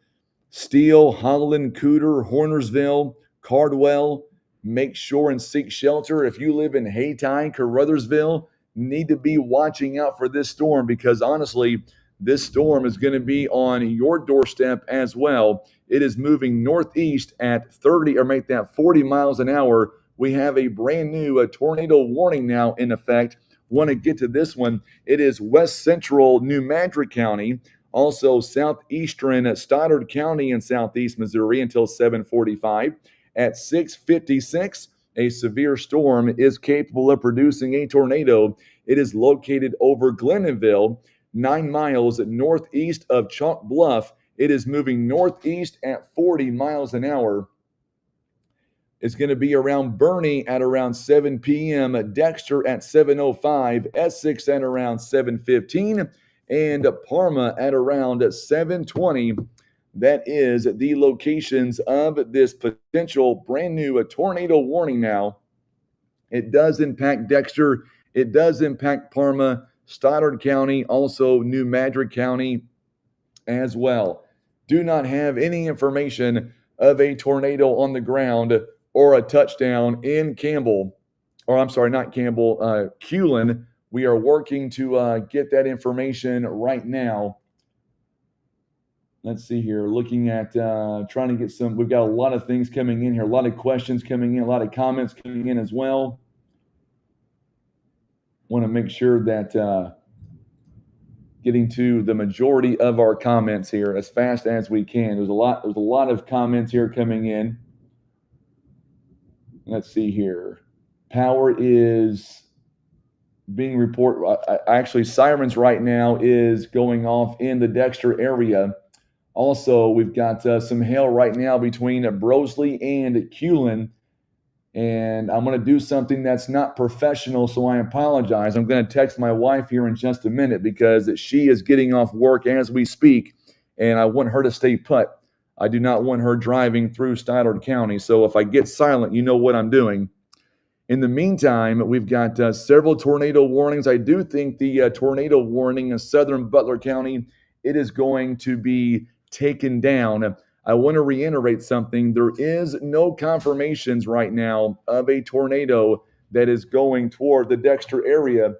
Steele, Holland, Cooter, Hornersville, Cardwell, make sure and seek shelter. If you live in Haytime, Carruthersville, need to be watching out for this storm because honestly, this storm is going to be on your doorstep as well. It is moving northeast at 30 or make that 40 miles an hour. We have a brand new tornado warning now in effect. Want to get to this one. It is west central New Madrid County, also southeastern Stoddard County in southeast Missouri until 7:45. At 6:56, a severe storm is capable of producing a tornado. It is located over Glenonville, 9 miles northeast of Chalk Bluff. It is moving northeast at 40 miles an hour. It's going to be around Bernie at around 7 p.m., Dexter at 7:05, Essex at around 7:15, and Parma at around 7:20. That is the locations of this potential brand new tornado warning now. It does impact Dexter. It does impact Parma, Stoddard County, also New Madrid County as well. Do not have any information of a tornado on the ground or a touchdown in Campbell, or I'm sorry, not Campbell, Culin. We are working to get that information right now. Let's see here. Looking at trying to get some. We've got a lot of things coming in here, a lot of questions coming in, a lot of comments coming in as well. Want to make sure that getting to the majority of our comments here as fast as we can. There's a lot of comments here coming in. Let's see here. Power is being reported. Actually, sirens right now is going off in the Dexter area. Also, we've got some hail right now between Brosley and Culin. And I'm going to do something that's not professional, so I apologize. I'm going to text my wife here in just a minute because she is getting off work as we speak, and I want her to stay put. I do not want her driving through Stoddard County. So if I get silent, you know what I'm doing. In the meantime, we've got several tornado warnings. I do think the tornado warning in southern Butler County, it is going to be taken down. I want to reiterate something. There is no confirmations right now of a tornado that is going toward the Dexter area.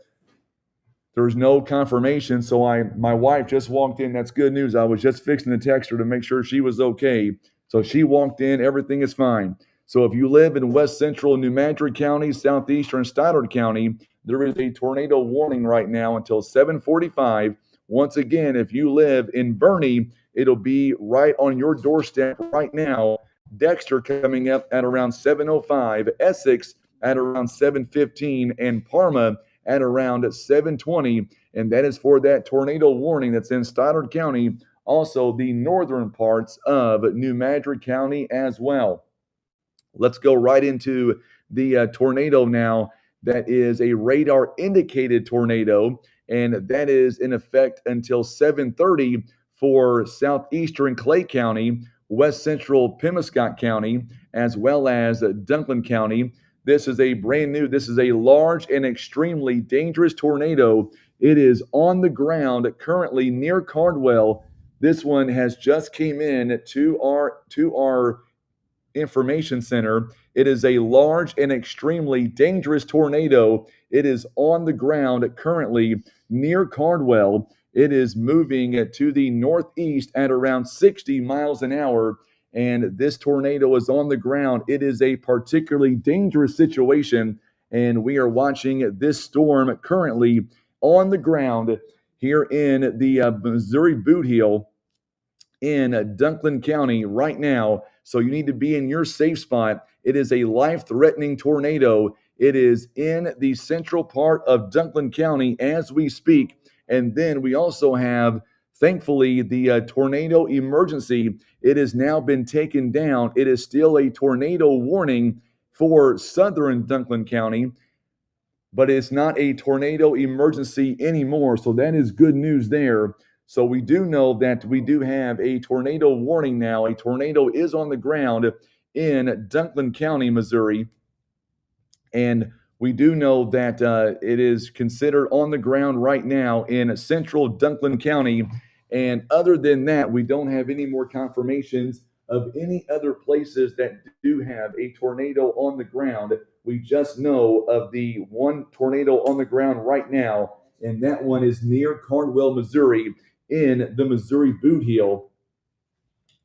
There's no confirmation, so my wife just walked in. That's good news. I was just fixing to text her to make sure she was okay. So she walked in. Everything is fine. So if you live in west central New Madrid County, southeastern Stoddard County, there is a tornado warning right now until 7:45. Once again, if you live in Bernie, it'll be right on your doorstep right now. Dexter coming up at around 7:05, Essex at around 7:15, and Parma at around 7:20, and that is for that tornado warning that's in Stoddard County, also the northern parts of New Madrid County as well. Let's go right into the tornado now. That is a radar indicated tornado, and that is in effect until 7:30 for southeastern Clay County, west central Pemiscot County, as well as Dunklin County. This is a large and extremely dangerous tornado. It is on the ground currently near Cardwell. This one has just came in to our information center. It is a large and extremely dangerous tornado. It is on the ground currently near Cardwell. It is moving to the northeast at around 60 miles an hour. And this tornado is on the ground. It is a particularly dangerous situation. And we are watching this storm currently on the ground here in the Missouri Bootheel in Dunklin County right now. So you need to be in your safe spot. It is a life-threatening tornado. It is in the central part of Dunklin County as we speak. And then we also have, thankfully, the tornado emergency. It has now been taken down. It is still a tornado warning for southern Dunklin County, but it's not a tornado emergency anymore. So that is good news there. So we do know that we do have a tornado warning now. A tornado is on the ground in Dunklin County, Missouri. And we do know that it is considered on the ground right now in central Dunklin County. And other than that, we don't have any more confirmations of any other places that do have a tornado on the ground. We just know of the one tornado on the ground right now, and that one is near Cardwell, Missouri, in the Missouri Bootheel.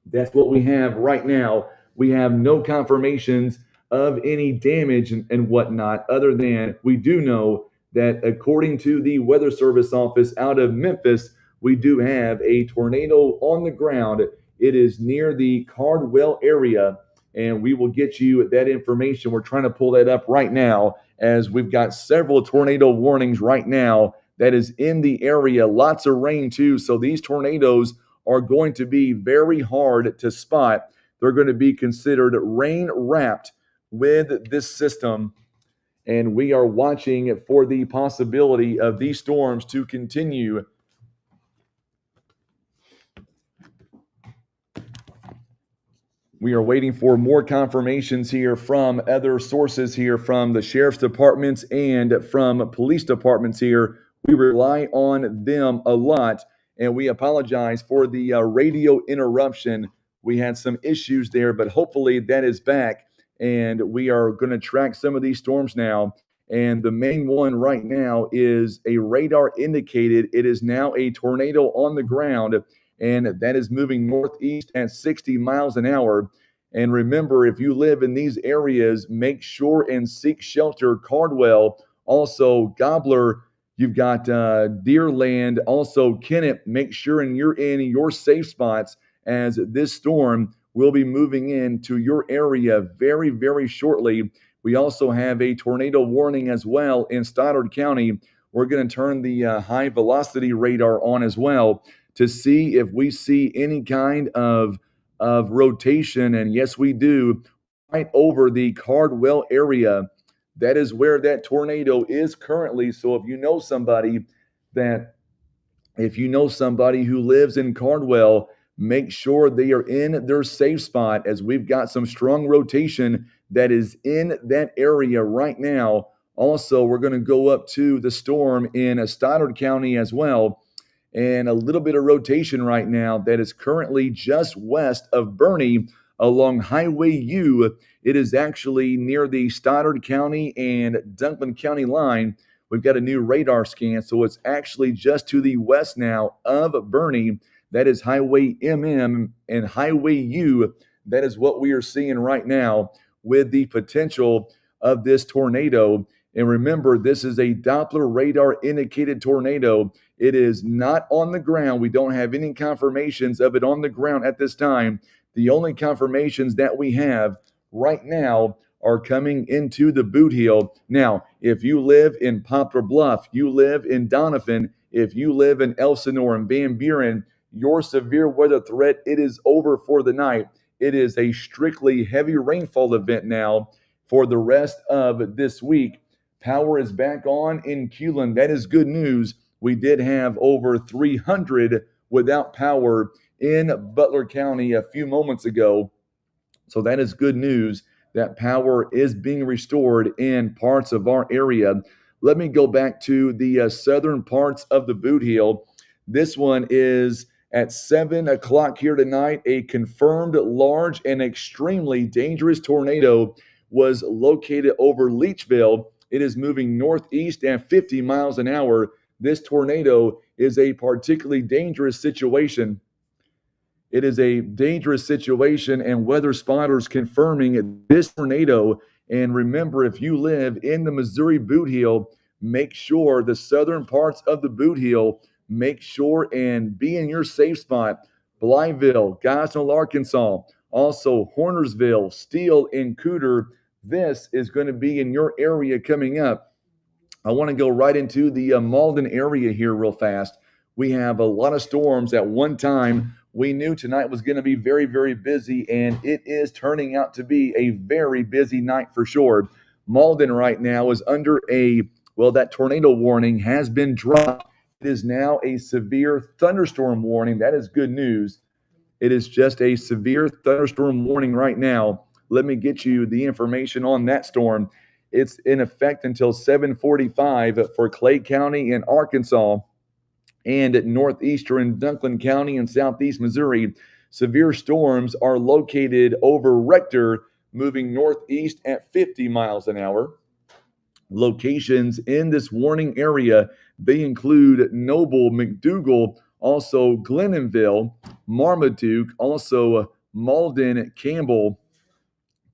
That's what we have right now. We have no confirmations of any damage and whatnot, other than we do know that according to the Weather Service office out of Memphis, we do have a tornado on the ground. It is near the Cardwell area, and we will get you that information. We're trying to pull that up right now as we've got several tornado warnings right now that is in the area. Lots of rain too, so these tornadoes are going to be very hard to spot. They're going to be considered rain wrapped with this system, and we are watching for the possibility of these storms to continue. We are waiting for more confirmations here from other sources here, from the sheriff's departments and from police departments here. We rely on them a lot, and we apologize for the radio interruption. We had some issues there, but hopefully that is back. And we are going to track some of these storms now. And the main one right now is a radar indicated. It is now a tornado on the ground, and that is moving northeast at 60 miles an hour. And remember, if you live in these areas, make sure and seek shelter. Cardwell, also Gobbler, you've got Deerland, also Kennett. Make sure and you're in your safe spots as this storm will be moving into your area very, very shortly. We also have a tornado warning as well in Stoddard County. We're going to turn the high velocity radar on as well to see if we see any kind of rotation. And yes, we do, right over the Cardwell area. That is where that tornado is currently. So if you know somebody who lives in Cardwell, make sure they are in their safe spot, as we've got some strong rotation that is in that area right now. Also, we're going to go up to the storm in Stoddard County as well, and a little bit of rotation right now that is currently just west of Bernie along Highway U. It is actually near the Stoddard County and Dunklin County line. We've got a new radar scan, so it's actually just to the west now of Bernie. That is Highway MM and Highway U. That is what we are seeing right now with the potential of this tornado. And remember, this is a Doppler radar indicated tornado. It is not on the ground. We don't have any confirmations of it on the ground at this time. The only confirmations that we have right now are coming into the Bootheel. Now, if you live in Poplar Bluff, you live in Donovan, if you live in Elsinore and Van Buren, your severe weather threat, it is over for the night. It is a strictly heavy rainfall event now for the rest of this week. Power is back on in Kewland. That is good news. We did have over 300 without power in Butler County a few moments ago. So that is good news that power is being restored in parts of our area. Let me go back to the southern parts of the Bootheel. This one is at 7 o'clock here tonight. A confirmed large and extremely dangerous tornado was located over Leachville. It is moving northeast at 50 miles an hour. This tornado is a particularly dangerous situation. It is a dangerous situation, and weather spotters confirming this tornado. And remember, if you live in the Missouri Bootheel, make sure the southern parts of the Bootheel, make sure and be in your safe spot. Blytheville, Gosnell, Arkansas, also Hornersville, Steele, and Cooter. This is going to be in your area coming up. I want to go right into the Malden area here real fast. We have a lot of storms at one time. We knew tonight was going to be very, very busy, and it is turning out to be a very busy night for sure. Malden right now is under that tornado warning has been dropped. It is now a severe thunderstorm warning. That is good news. It is just a severe thunderstorm warning right now. Let me get you the information on that storm. It's in effect until 7:45 for Clay County in Arkansas and northeastern Dunklin County in southeast Missouri. Severe storms are located over Rector, moving northeast at 50 miles an hour. Locations in this warning area, they include Noble, McDougal, also Glenonville, Marmaduke, also Malden, Campbell,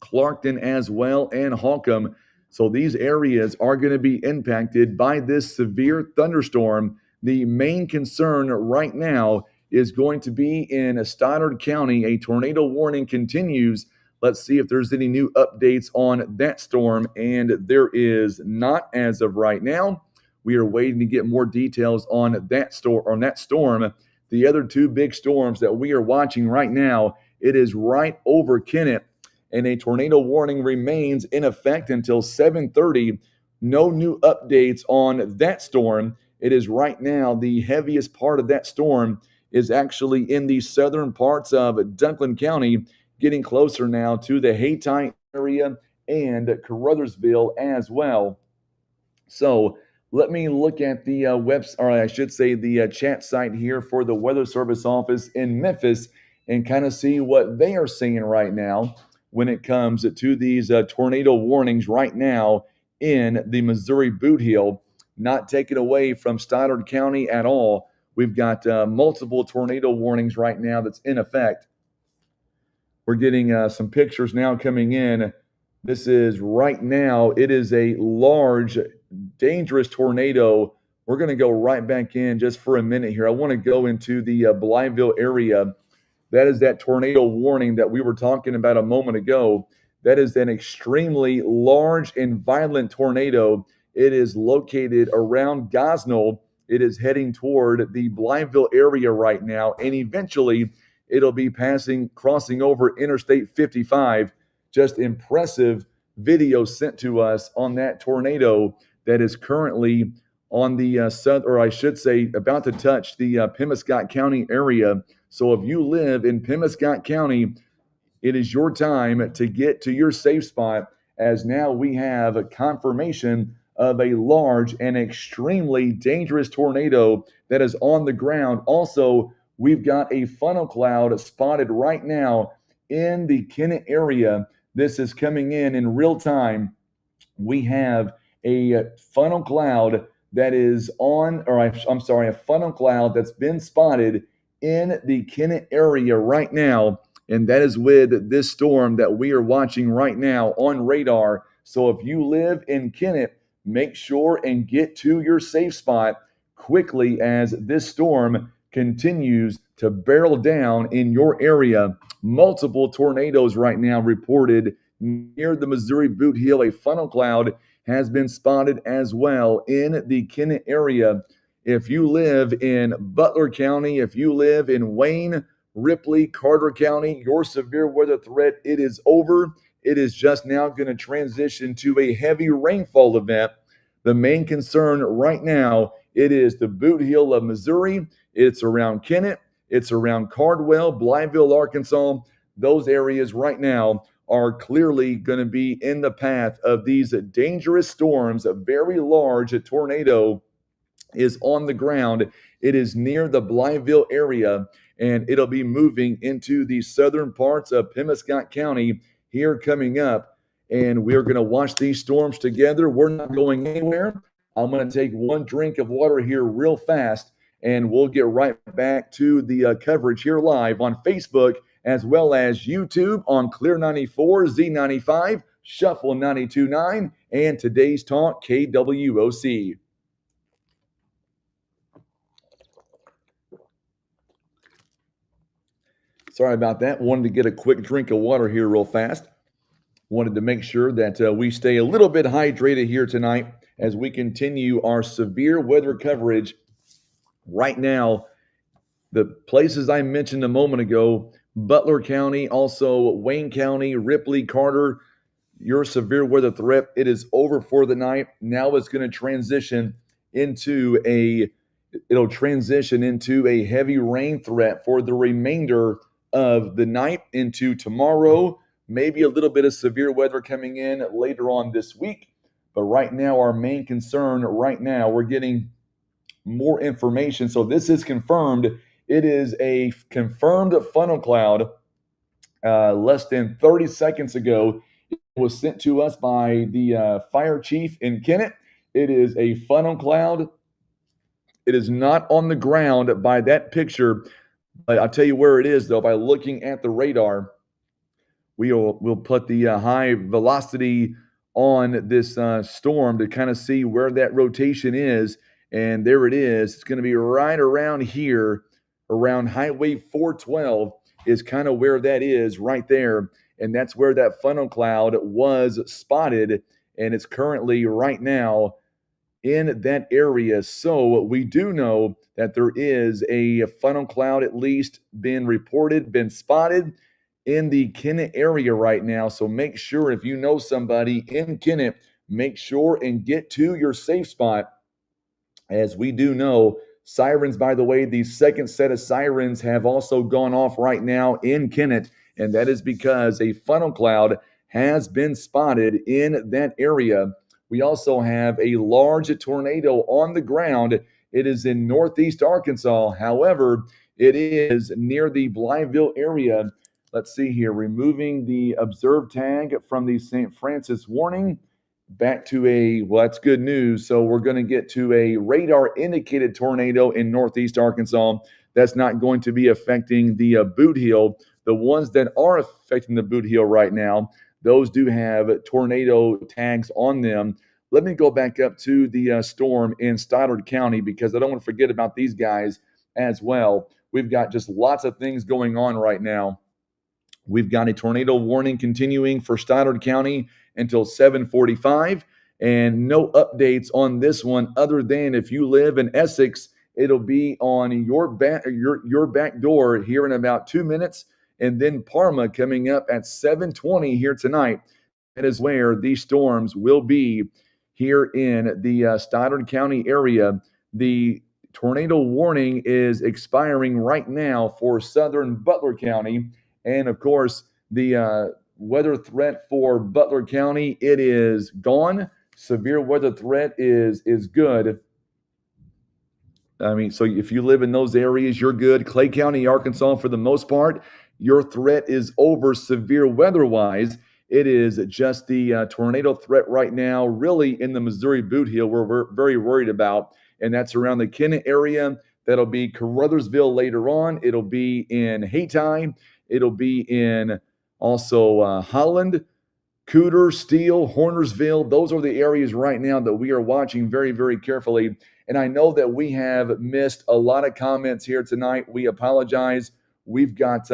Clarkton as well, and Holcomb. So these areas are going to be impacted by this severe thunderstorm. The main concern right now is going to be in Stoddard County. A tornado warning continues. Let's see if there's any new updates on that storm, and there is not as of right now. We are waiting to get more details on that storm. The other two big storms that we are watching right now, it is right over Kennett, and a tornado warning remains in effect until 7:30. No new updates on that storm. It is right now the heaviest part of that storm is actually in the southern parts of Dunklin County, getting closer now to the Haytite area and Caruthersville as well. So let me look at the the chat site here for the Weather Service office in Memphis. and kind of see what they are seeing right now when it comes to these tornado warnings right now in the Missouri Bootheel, not taken away from Stoddard County at all. We've got multiple tornado warnings right now that's in effect. We're getting some pictures now coming in. This is right now, it is a large, dangerous tornado. We're going to go right back in just for a minute here. I want to go into the Blytheville area. That is that tornado warning that we were talking about a moment ago. That is an extremely large and violent tornado. It is located around Gosnell. It is heading toward the Blytheville area right now, and eventually it'll be crossing over Interstate 55. Just impressive video sent to us on that tornado that is currently on the south, or I should say, about to touch the Pemiscot County area. So if you live in Pemiscot County, it is your time to get to your safe spot, as now we have a confirmation of a large and extremely dangerous tornado that is on the ground. Also, we've got a funnel cloud spotted right now in the Kennett area. This is coming in real time. We have a funnel cloud that is on, or I'm sorry, a funnel cloud that's been spotted in the Kennett area right now. And that is with this storm that we are watching right now on radar. So if you live in Kennett, make sure and get to your safe spot quickly as this storm continues to barrel down in your area. Multiple tornadoes right now reported near the Missouri Bootheel. A funnel cloud has been spotted as well in the Kennett area. If you live in Butler County, if you live in Wayne, Ripley, Carter County, your severe weather threat, it is over. It is just now going to transition to a heavy rainfall event. The main concern right now, it is the Bootheel of Missouri. It's around Kennett. It's around Cardwell, Blytheville, Arkansas. Those areas right now are clearly going to be in the path of these dangerous storms. A very large tornado is on the ground. It is near the Blytheville area, and it'll be moving into the southern parts of Pemiscot County here coming up. And we're going to watch these storms together. We're not going anywhere. I'm going to take one drink of water here real fast, and we'll get right back to the coverage here live on Facebook as well as YouTube on Clear 94, Z95, Shuffle 92.9, and Today's Talk KWOC. Sorry about that. Wanted to get a quick drink of water here real fast. Wanted to make sure that we stay a little bit hydrated here tonight as we continue our severe weather coverage. Right now, the places I mentioned a moment ago, Butler County, also Wayne County, Ripley, Carter, your severe weather threat, it is over for the night. Now it's going to transition into a heavy rain threat for the remainder of the night into tomorrow. Maybe a little bit of severe weather coming in later on this week. But right now, our main concern right now, we're getting more information. So this is confirmed. It is a confirmed funnel cloud. Less than 30 seconds ago, it was sent to us by the fire chief in Kennett. It is a funnel cloud. It is not on the ground by that picture, but I'll tell you where it is, though, by looking at the radar. We'll put the high velocity on this storm to kind of see where that rotation is. And there it is. It's going to be right around here, around Highway 412 is kind of where that is right there. And that's where that funnel cloud was spotted. And it's currently right now in that area. So we do know that there is a funnel cloud at least been reported, been spotted in the Kennett area right now. So make sure, if you know somebody in Kennett, make sure and get to your safe spot. As we do know, sirens, by the way, the second set of sirens have also gone off right now in Kennett, and that is because a funnel cloud has been spotted in that area. We also have a large tornado on the ground. It is in northeast Arkansas. However, It is near the Blytheville area. Let's see here, removing the observed tag from the St. Francis warning back to well, that's good news. So we're going to get to a radar indicated tornado in northeast Arkansas. That's not going to be affecting the Bootheel. The ones that are affecting the Bootheel right now, those do have tornado tags on them. Let me go back up to the storm in Stoddard County because I don't want to forget about these guys as well. We've got just lots of things going on right now. We've got a tornado warning continuing for Stoddard County until 7:45, and no updates on this one other than if you live in Essex, it'll be on your back door here in about 2 minutes, and then Parma coming up at 7:20 here tonight. That is where these storms will be here in the Stoddard County area. The tornado warning is expiring right now for southern Butler County. And of course, the weather threat for Butler County, it is gone. Severe weather threat is good. I mean, so if you live in those areas, you're good. Clay County, Arkansas, for the most part, your threat is over severe weather-wise. It is just the tornado threat right now, really in the Missouri Bootheel, we're very worried about, and that's around the Kennett area. That'll be Caruthersville later on. It'll be in Hayti. It'll be in also Holland, Cooter, Steele, Hornersville. Those are the areas right now that we are watching very, very carefully. And I know that we have missed a lot of comments here tonight. We apologize. We've got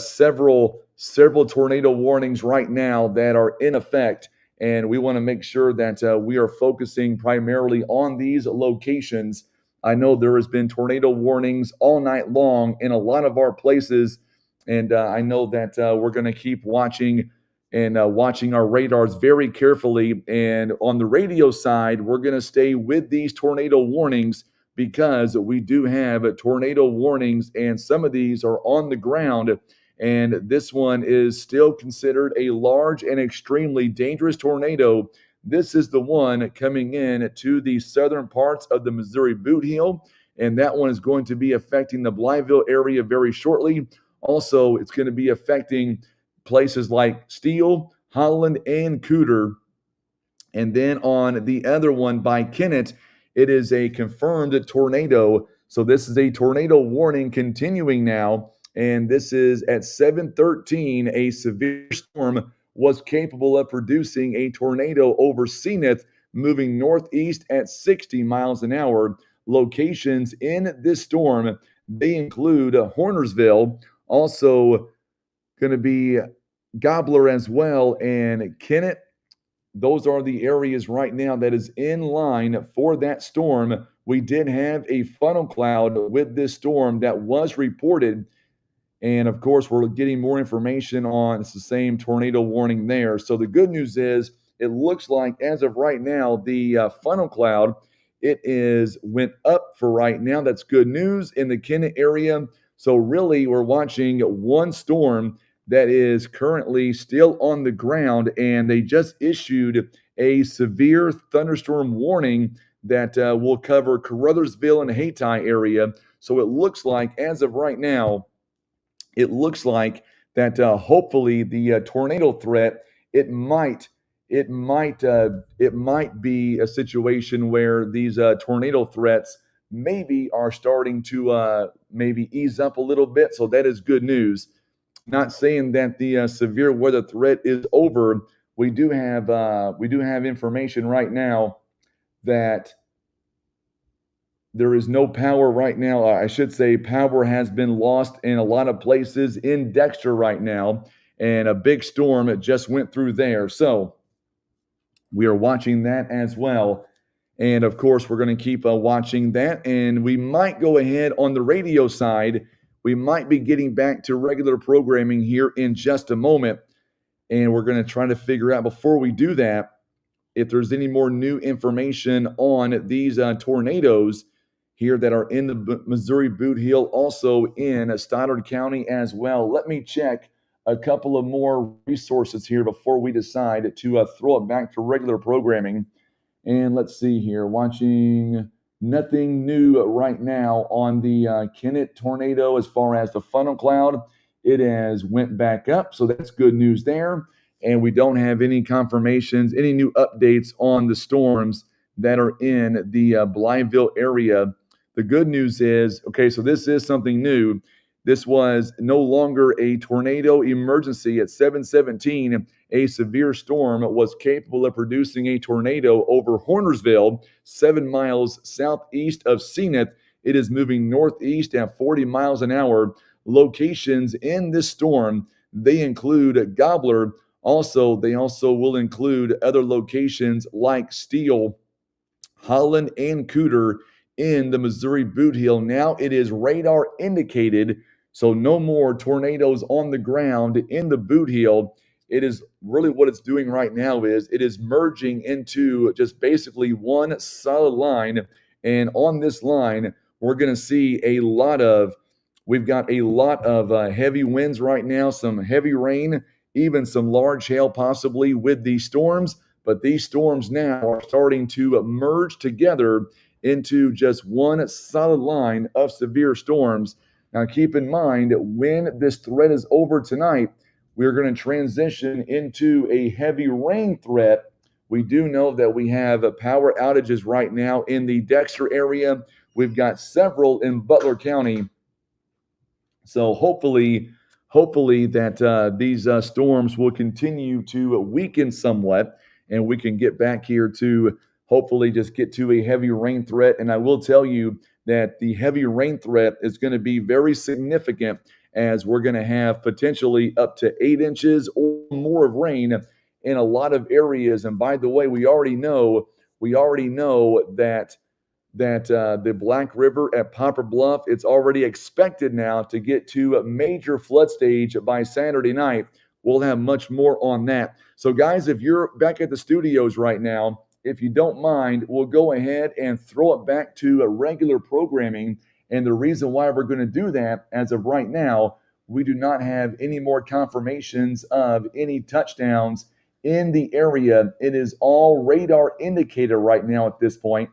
several tornado warnings right now that are in effect, and we want to make sure that we are focusing primarily on these locations. I know there has been tornado warnings all night long in a lot of our places, and I know that we're going to keep watching and watching our radars very carefully. And on the radio side, we're going to stay with these tornado warnings because we do have tornado warnings, and some of these are on the ground. And this one is still considered a large and extremely dangerous tornado. This is the one coming in to the southern parts of the Missouri Bootheel, and that one is going to be affecting the Blytheville area very shortly. Also, it's going to be affecting places like Steele, Holland, and Cooter. And then on the other one by Kennett, it is a confirmed tornado. So this is a tornado warning continuing now. And this is at 7:13, a severe storm was capable of producing a tornado over Zenith, moving northeast at 60 miles an hour. Locations in this storm, they include Hornersville, also going to be Gobbler as well, and Kennett. Those are the areas right now that is in line for that storm. We did have a funnel cloud with this storm that was reported. And of course, we're getting more information on it's the same tornado warning there. So the good news is it looks like as of right now, the funnel cloud, it is went up for right now. That's good news in the Kennett area. So really, we're watching one storm that is currently still on the ground, and they just issued a severe thunderstorm warning that will cover Caruthersville and Hayti area. So it looks like, as of right now, it looks like that hopefully the tornado threat it might be a situation where these tornado threats maybe are starting to maybe ease up a little bit. So that is good news. Not saying that the severe weather threat is over. We do have information right now that there is no power right now. I should say power has been lost in a lot of places in Dexter right now, and a big storm just went through there. So we are watching that as well. And of course, we're going to keep watching that. And we might go ahead on the radio side. We might be getting back to regular programming here in just a moment. And we're going to try to figure out before we do that if there's any more new information on these tornadoes here that are in the Missouri Bootheel, also in Stoddard County as well. Let me check a couple of more resources here before we decide to throw it back to regular programming. And let's see here, watching Nothing new right now on the Kenneth tornado as far as the funnel cloud. It has went back up, so that's good news there. And we don't have any confirmations, any new updates on the storms that are in the Blytheville area. The good news is, okay, so this is something new. This was no longer a tornado emergency at 717. A severe storm was capable of producing a tornado over Hornersville, 7 miles southeast of Zenith. It is moving northeast at 40 miles an hour. Locations in this storm, they include Gobbler. They also will include other locations like Steele, Holland, and Cooter in the Missouri Bootheel. Now it is radar indicated, so no more tornadoes on the ground in the Bootheel. It is really what it's doing right now is it is merging into just basically one solid line. And on this line, we're going to see we've got a lot of heavy winds right now, some heavy rain, even some large hail possibly with these storms. But these storms now are starting to merge together into just one solid line of severe storms. Now, keep in mind when this threat is over tonight, we're going to transition into a heavy rain threat. We do know that we have power outages right now in the Dexter area. We've got several in Butler County. So hopefully that these storms will continue to weaken somewhat, and we can get back here to hopefully just get to a heavy rain threat. And I will tell you that the heavy rain threat is going to be very significant, as we're going to have potentially up to 8 inches or more of rain in a lot of areas. And by the way, we already know that the Black River at Poplar Bluff, it's already expected now to get to a major flood stage by Saturday night. We'll have much more on that. So, guys, if you're back at the studios right now, if you don't mind, we'll go ahead and throw it back to a regular programming. And the reason why we're going to do that, as of right now, we do not have any more confirmations of any touchdowns in the area. It is all radar indicator right now at this point,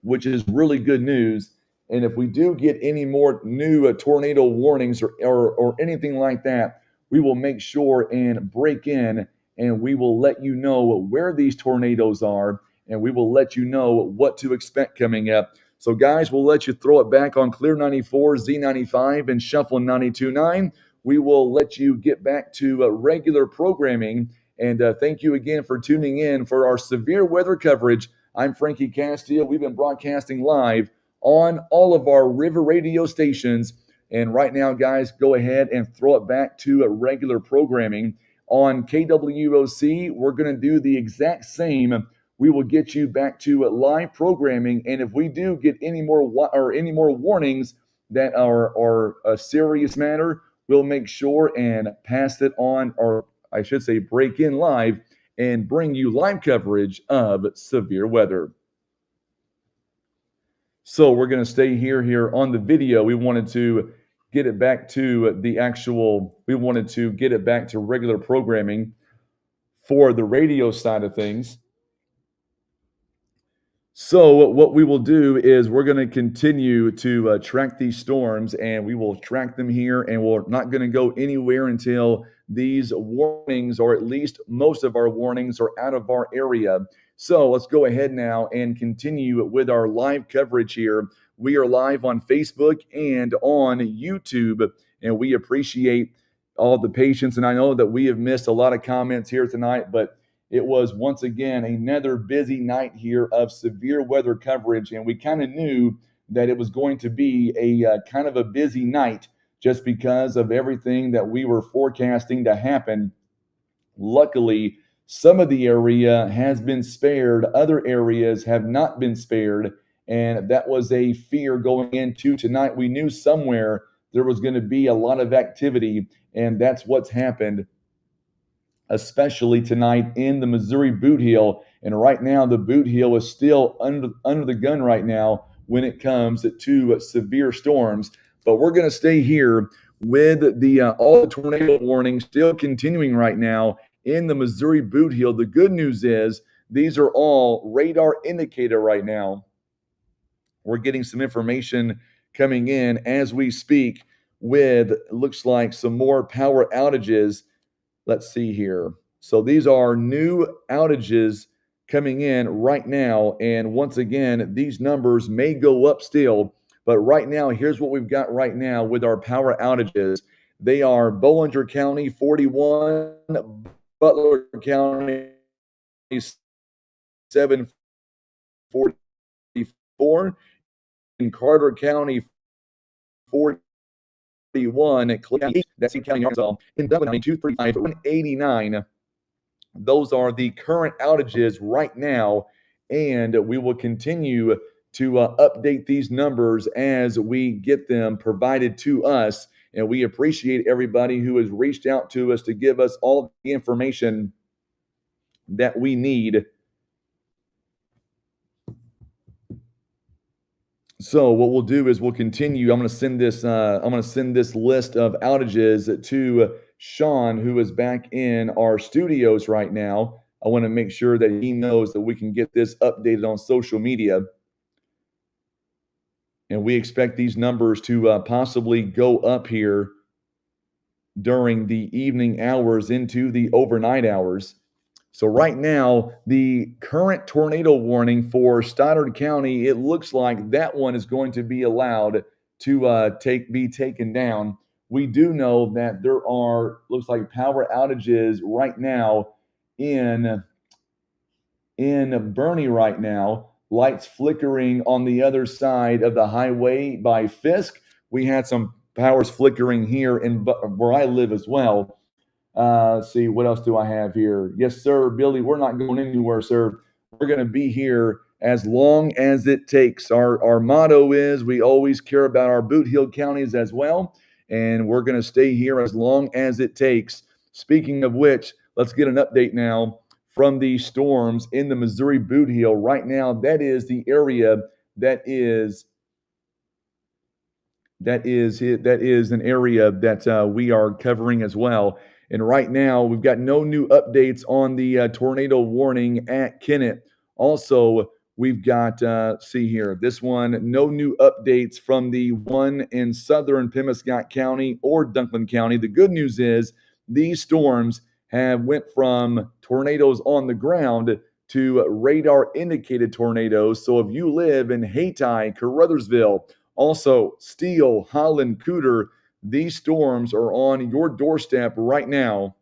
which is really good news. And if we do get any more new tornado warnings or anything like that, we will make sure and break in, and we will let you know where these tornadoes are, and we will let you know what to expect coming up. So, guys, we'll let you throw it back on Clear 94, Z95, and Shuffle 92.9. We will let you get back to regular programming. And thank you again for tuning in for our severe weather coverage. I'm Frankie Castile. We've been broadcasting live on all of our river radio stations. And right now, guys, go ahead and throw it back to regular programming. On KWOC, we're going to do the exact same. We will get you back to live programming. And if we do get any more warnings that are a serious matter, we'll make sure and pass it on, or I should say break in live, and bring you live coverage of severe weather. So we're going to stay here on the video. We wanted to get it back to regular programming for the radio side of things. So what we will do is we're going to continue to track these storms, and we will track them here, and we're not going to go anywhere until these warnings, or at least most of our warnings, are out of our area. So let's go ahead now and continue with our live coverage here. We are live on Facebook and on YouTube, and we appreciate all the patience. And I know that we have missed a lot of comments here tonight, but it was once again another busy night here of severe weather coverage, and we kind of knew that it was going to be a kind of a busy night just because of everything that we were forecasting to happen. Luckily, some of the area has been spared, other areas have not been spared, and that was a fear going into tonight. We knew somewhere there was going to be a lot of activity, and that's what's happened, especially tonight in the Missouri Bootheel. And right now, the Bootheel is still under the gun right now when it comes to severe storms. But we're going to stay here with the all the tornado warnings still continuing right now in the Missouri Bootheel. The good news is these are all radar indicator right now. We're getting some information coming in as we speak with, looks like, some more power outages. Let's see here. So these are new outages coming in right now. And once again, these numbers may go up still. But right now, here's what we've got right now with our power outages. They are Bollinger County 41, Butler County 744, and Carter County 41, that's in County, Arkansas, in Dublin County 235, 189. Those are the current outages right now, and we will continue to update these numbers as we get them provided to us. And we appreciate everybody who has reached out to us to give us all the information that we need. So what we'll do is we'll continue. I'm going to send this list of outages to Sean, who is back in our studios right now. I want to make sure that he knows that we can get this updated on social media. And we expect these numbers to possibly go up here during the evening hours into the overnight hours. So right now, the current tornado warning for Stoddard County, it looks like that one is going to be allowed to be taken down. We do know that there looks like power outages right now in Bernie right now. Lights flickering on the other side of the highway by Fisk. We had some powers flickering here where I live as well. See, what else do I have here? Yes, sir, Billy, we're not going anywhere, sir. We're going to be here as long as it takes. Our motto is we always care about our Bootheel counties as well, and we're going to stay here as long as it takes. Speaking of which, let's get an update now from the storms in the Missouri Bootheel. Right now, that is the area that is an area that we are covering as well. And right now, we've got no new updates on the tornado warning at Kennett. Also, we've got, see here, this one, no new updates from the one in southern Pemiscot County or Dunklin County. The good news is these storms have went from tornadoes on the ground to radar indicated tornadoes. So if you live in Hayti, Carruthersville, also Steele, Holland, Cooter, these storms are on your doorstep right now.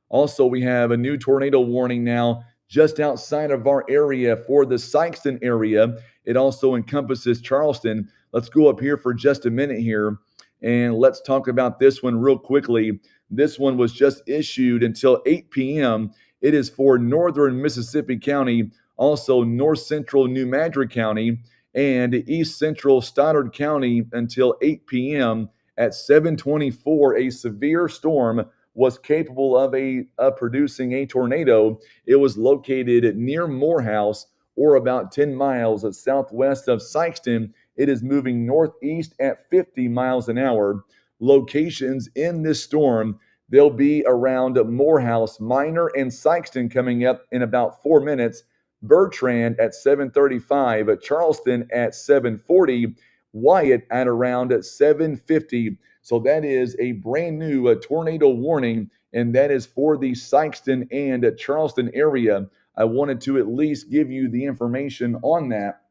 Also, we have a new tornado warning now just outside of our area for the Sykeston area. It also encompasses Charleston. Let's go up here for just a minute here, and let's talk about this one real quickly. This one was just issued until 8 p.m. It is for northern Mississippi County, also north central New Madrid County, and east central Stoddard County until 8 p.m. At 7:24, a severe storm was capable of producing a tornado. It was located near Morehouse, or about 10 miles southwest of Sykeston. It is moving northeast at 50 miles an hour. Locations in this storm, they'll be around Morehouse, Minor, and Sykeston coming up in about 4 minutes. Bertrand at 7:35, Charleston at 7:40, Wyatt at around 7:50. So that is a brand new tornado warning, and that is for the Sykeston and Charleston area. I wanted to at least give you the information on that.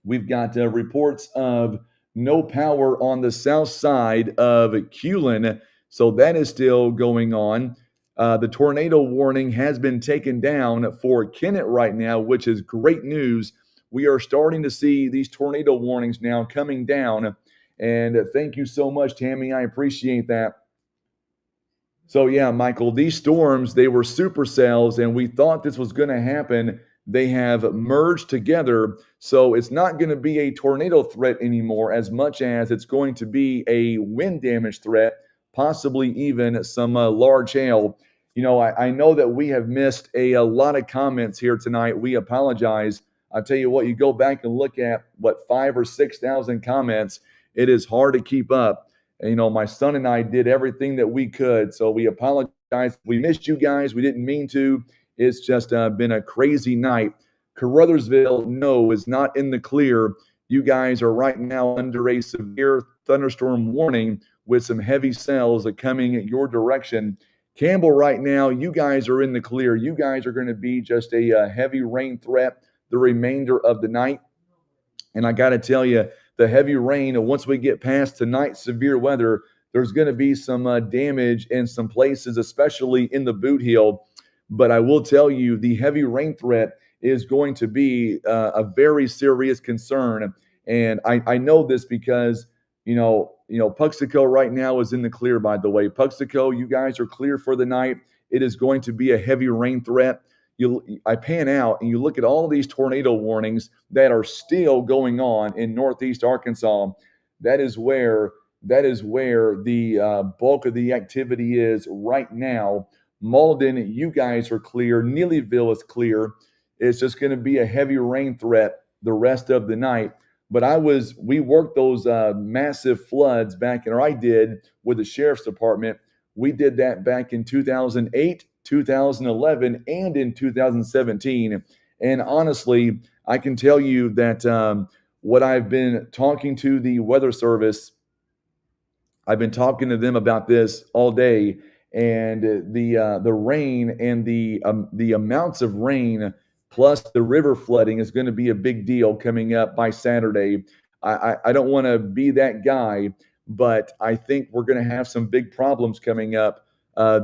We've got reports of no power on the south side of Culin, so that is still going on. The tornado warning has been taken down for Kennett right now, which is great news. We are starting to see these tornado warnings now coming down, and thank you so much, Tammy. I appreciate that. So yeah, Michael, these storms, they were supercells, and we thought this was going to happen. They have merged together, so it's not going to be a tornado threat anymore as much as it's going to be a wind damage threat, possibly even some large hail. You know, I know that we have missed a lot of comments here tonight. We apologize. I'll tell you what, you go back and look at, 5,000 or 6,000 comments. It is hard to keep up. And, you know, my son and I did everything that we could. So we apologize. We missed you guys. We didn't mean to. It's just been a crazy night. Carruthersville, no, is not in the clear. You guys are right now under a severe thunderstorm warning with some heavy cells coming your direction. Campbell, right now, you guys are in the clear. You guys are going to be just a heavy rain threat the remainder of the night. And I got to tell you, the heavy rain, once we get past tonight's severe weather, there's going to be some damage in some places, especially in the Bootheel. But I will tell you, the heavy rain threat is going to be a very serious concern. And I know this because, Puxico right now is in the clear, by the way. Puxico, you guys are clear for the night. It is going to be a heavy rain threat. I pan out and you look at all these tornado warnings that are still going on in Northeast Arkansas. That is where the bulk of the activity is right now. Malden, you guys are clear. Neelyville is clear. It's just going to be a heavy rain threat the rest of the night. But we worked those massive floods back in, or I did with the sheriff's department. We did that back in 2008, 2011, and in 2017. And honestly, I can tell you that what I've been talking to the Weather Service, I've been talking to them about this all day, and the rain and the amounts of rain plus the river flooding is going to be a big deal coming up by Saturday. I don't want to be that guy, but I think we're going to have some big problems coming up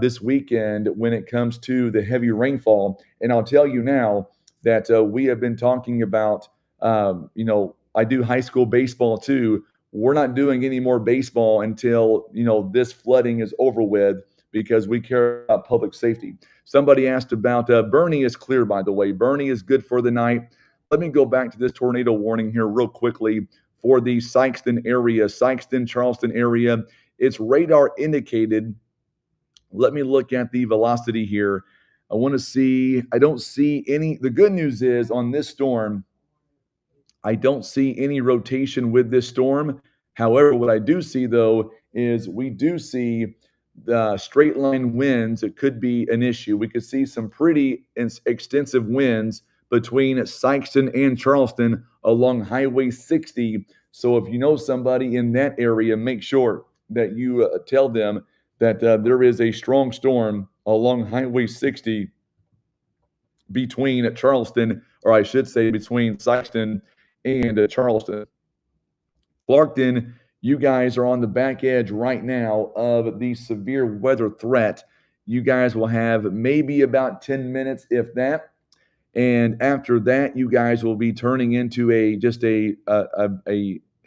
this weekend when it comes to the heavy rainfall. And I'll tell you now that we have been talking about, I do high school baseball too. We're not doing any more baseball until, this flooding is over with because we care about public safety. Somebody asked about Bernie is clear, by the way. Bernie is good for the night. Let me go back to this tornado warning here real quickly for the Sikeston area, Charleston area. It's radar indicated. Let me look at the velocity here. I don't see any. The good news is on this storm, I don't see any rotation with this storm. However, what I do see, though, is we do see the straight line winds. It could be an issue. We could see some pretty extensive winds between Sikeston and Charleston along Highway 60. So if you know somebody in that area, make sure that you tell them that there is a strong storm along Highway 60 between Charleston, or I should say between Sikeston and Charleston. Clarkton, you guys are on the back edge right now of the severe weather threat. You guys will have maybe about 10 minutes, if that. And after that, you guys will be turning into a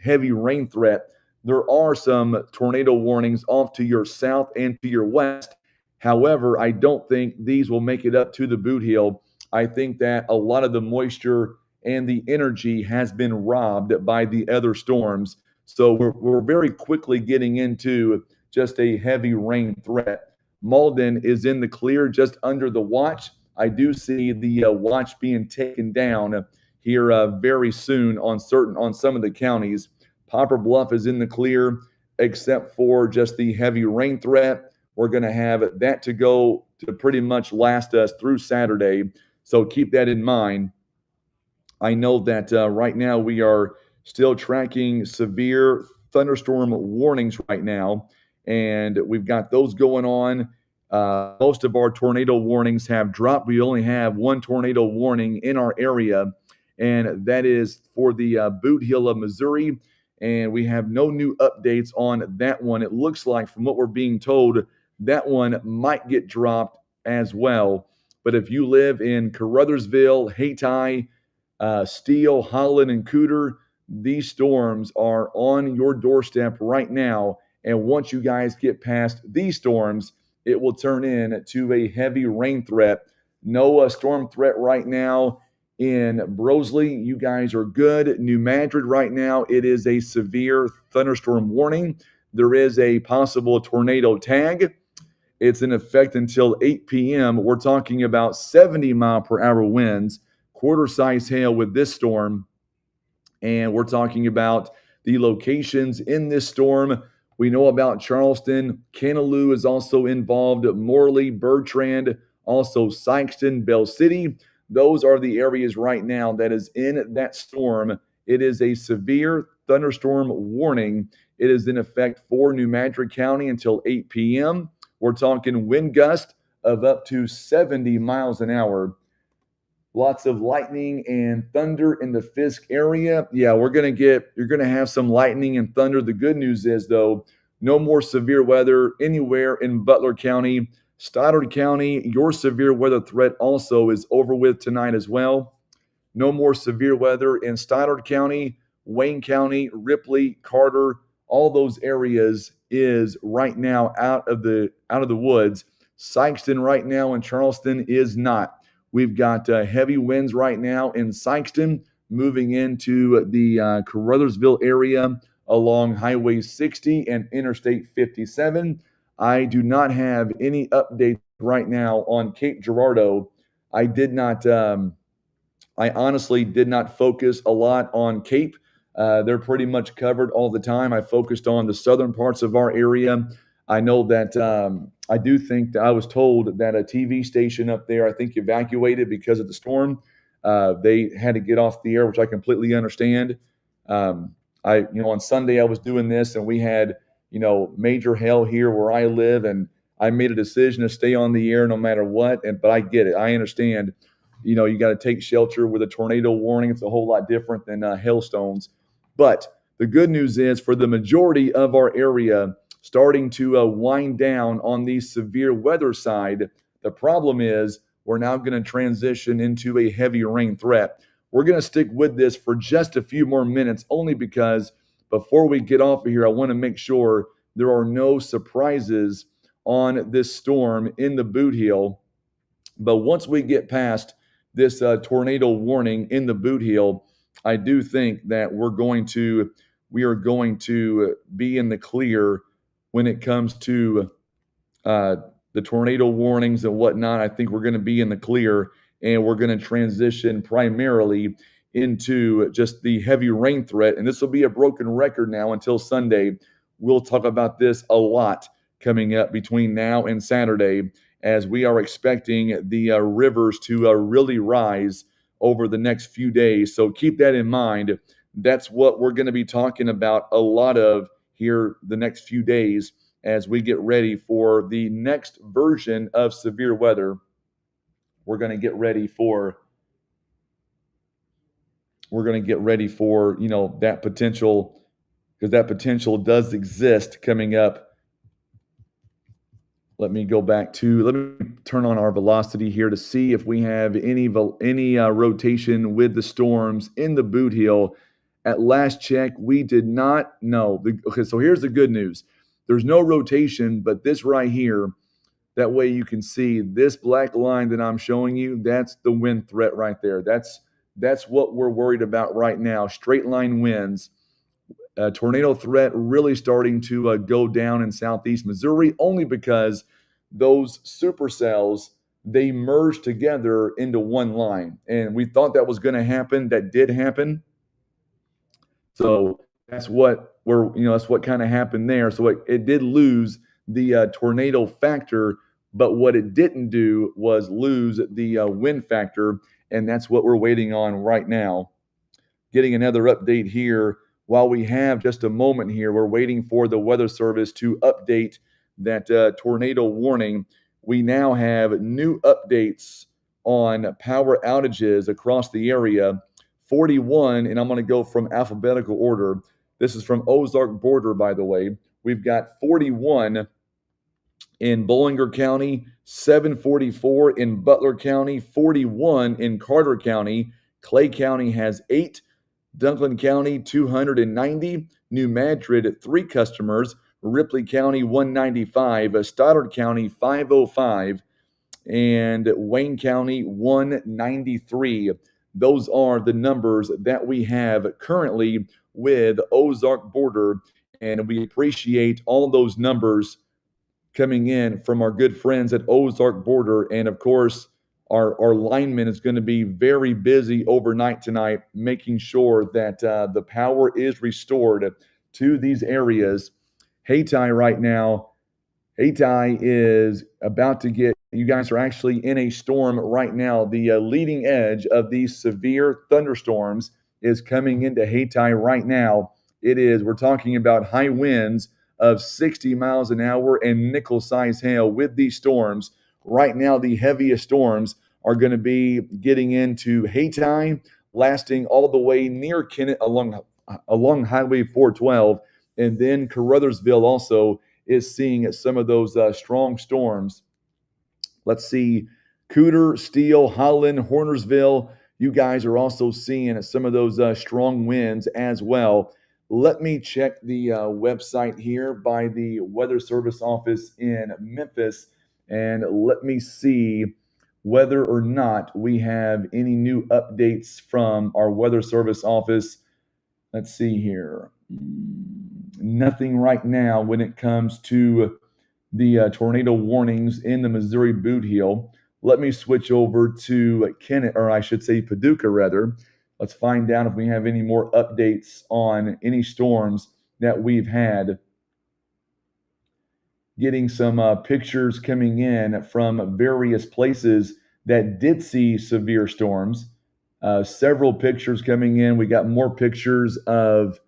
heavy rain threat. There are some tornado warnings off to your south and to your west. However, I don't think these will make it up to the Bootheel. I think that a lot of the moisture and the energy has been robbed by the other storms. So we're very quickly getting into just a heavy rain threat. Malden is in the clear just under the watch. I do see the watch being taken down here very soon on some of the counties. Poplar Bluff is in the clear, except for just the heavy rain threat. We're going to have that to go to pretty much last us through Saturday. So keep that in mind. I know that right now we are still tracking severe thunderstorm warnings right now, and we've got those going on. Most of our tornado warnings have dropped. We only have one tornado warning in our area, and that is for the Bootheel of Missouri. And we have no new updates on that one. It looks like, from what we're being told, that one might get dropped as well. But if you live in Carruthersville, Hayti, Steele, Holland, and Cooter, these storms are on your doorstep right now. And once you guys get past these storms, it will turn into a heavy rain threat. No storm threat right now in Brosley. You guys are good. New Madrid right now, it is a severe thunderstorm warning. There is a possible tornado tag. It's in effect until 8 p.m. We're talking about 70-mile-per-hour winds, quarter-size hail with this storm. And we're talking about the locations in this storm. We know about Charleston. Canaloo is also involved. Morley, Bertrand, also Sikeston, Bell City. Those are the areas right now that is in that storm. It is a severe thunderstorm warning. It is in effect for New Madrid County until 8 p.m. We're talking wind gust of up to 70 miles an hour. Lots of lightning and thunder in the Fisk area. Yeah, you're going to have some lightning and thunder. The good news is, though, no more severe weather anywhere in Butler County. Stoddard County, your severe weather threat also is over with tonight as well. No more severe weather in Stoddard County, Wayne County, Ripley, Carter, all those areas is right now out of the woods. Sykeston right now and Charleston is not. We've got heavy winds right now in Sykeston, moving into the Caruthersville area along Highway 60 and Interstate 57. I do not have any updates right now on Cape Girardeau. I honestly did not focus a lot on Cape. They're pretty much covered all the time. I focused on the southern parts of our area. I know that I do think that I was told that a TV station up there, I think, evacuated because of the storm. They had to get off the air, which I completely understand. On Sunday I was doing this, and we had, major hail here where I live, and I made a decision to stay on the air no matter what. But I get it. I understand. You got to take shelter with a tornado warning. It's a whole lot different than hailstones. But the good news is, for the majority of our area, starting to wind down on the severe weather side. The problem is we're now going to transition into a heavy rain threat. We're going to stick with this for just a few more minutes, only because before we get off of here, I want to make sure there are no surprises on this storm in the Bootheel. But once we get past this tornado warning in the Bootheel, I do think that we are going to be in the clear when it comes to the tornado warnings and whatnot. I think we're going to be in the clear, and we're going to transition primarily into just the heavy rain threat. And this will be a broken record now until Sunday. We'll talk about this a lot coming up between now and Saturday, as we are expecting the rivers to really rise over the next few days. So keep that in mind. That's what we're going to be talking about a lot of here the next few days as we get ready for the next version of severe weather. We're going to get ready for that potential, because that potential does exist coming up. Let me turn on our velocity here to see if we have any rotation with the storms in the Bootheel. At last check, we did not know. Okay, so here's the good news. There's no rotation, but this right here, that way you can see this black line that I'm showing you, that's the wind threat right there. That's what we're worried about right now. Straight line winds. Tornado threat really starting to go down in southeast Missouri, only because those supercells, they merged together into one line. And we thought that was going to happen. That did happen. So that's what kind of happened there. So it did lose the tornado factor, but what it didn't do was lose the wind factor. And that's what we're waiting on right now. Getting another update here. While we have just a moment here, we're waiting for the Weather Service to update that tornado warning. We now have new updates on power outages across the area. 41, and I'm going to go from alphabetical order. This is from Ozark Border, by the way. We've got 41 in Bollinger County, 744 in Butler County, 41 in Carter County. Clay County has 8. Dunklin County, 290. New Madrid, 3 customers. Ripley County, 195. Stoddard County, 505. And Wayne County, 193. Those are the numbers that we have currently with Ozark Border. And we appreciate all those numbers coming in from our good friends at Ozark Border. And of course, our lineman is going to be very busy overnight tonight, making sure that the power is restored to these areas. Hayti right now, Hayti is about to get you guys are actually in a storm right now. The leading edge of these severe thunderstorms is coming into Hayti right now. We're talking about high winds of 60 miles an hour and nickel-sized hail with these storms. Right now, the heaviest storms are going to be getting into Hayti, lasting all the way near Kennett along Highway 412. And then Carruthersville also is seeing some of those strong storms. Let's see, Cooter, Steele, Holland, Hornersville. You guys are also seeing some of those strong winds as well. Let me check the website here by the Weather Service office in Memphis, and let me see whether or not we have any new updates from our Weather Service office. Let's see here. Nothing right now when it comes to the tornado warnings in the Missouri Bootheel. Let me switch over to Kennett, or I should say Paducah, rather. Let's find out if we have any more updates on any storms that we've had. Getting some pictures coming in from various places that did see severe storms. Several pictures coming in. We got more pictures of.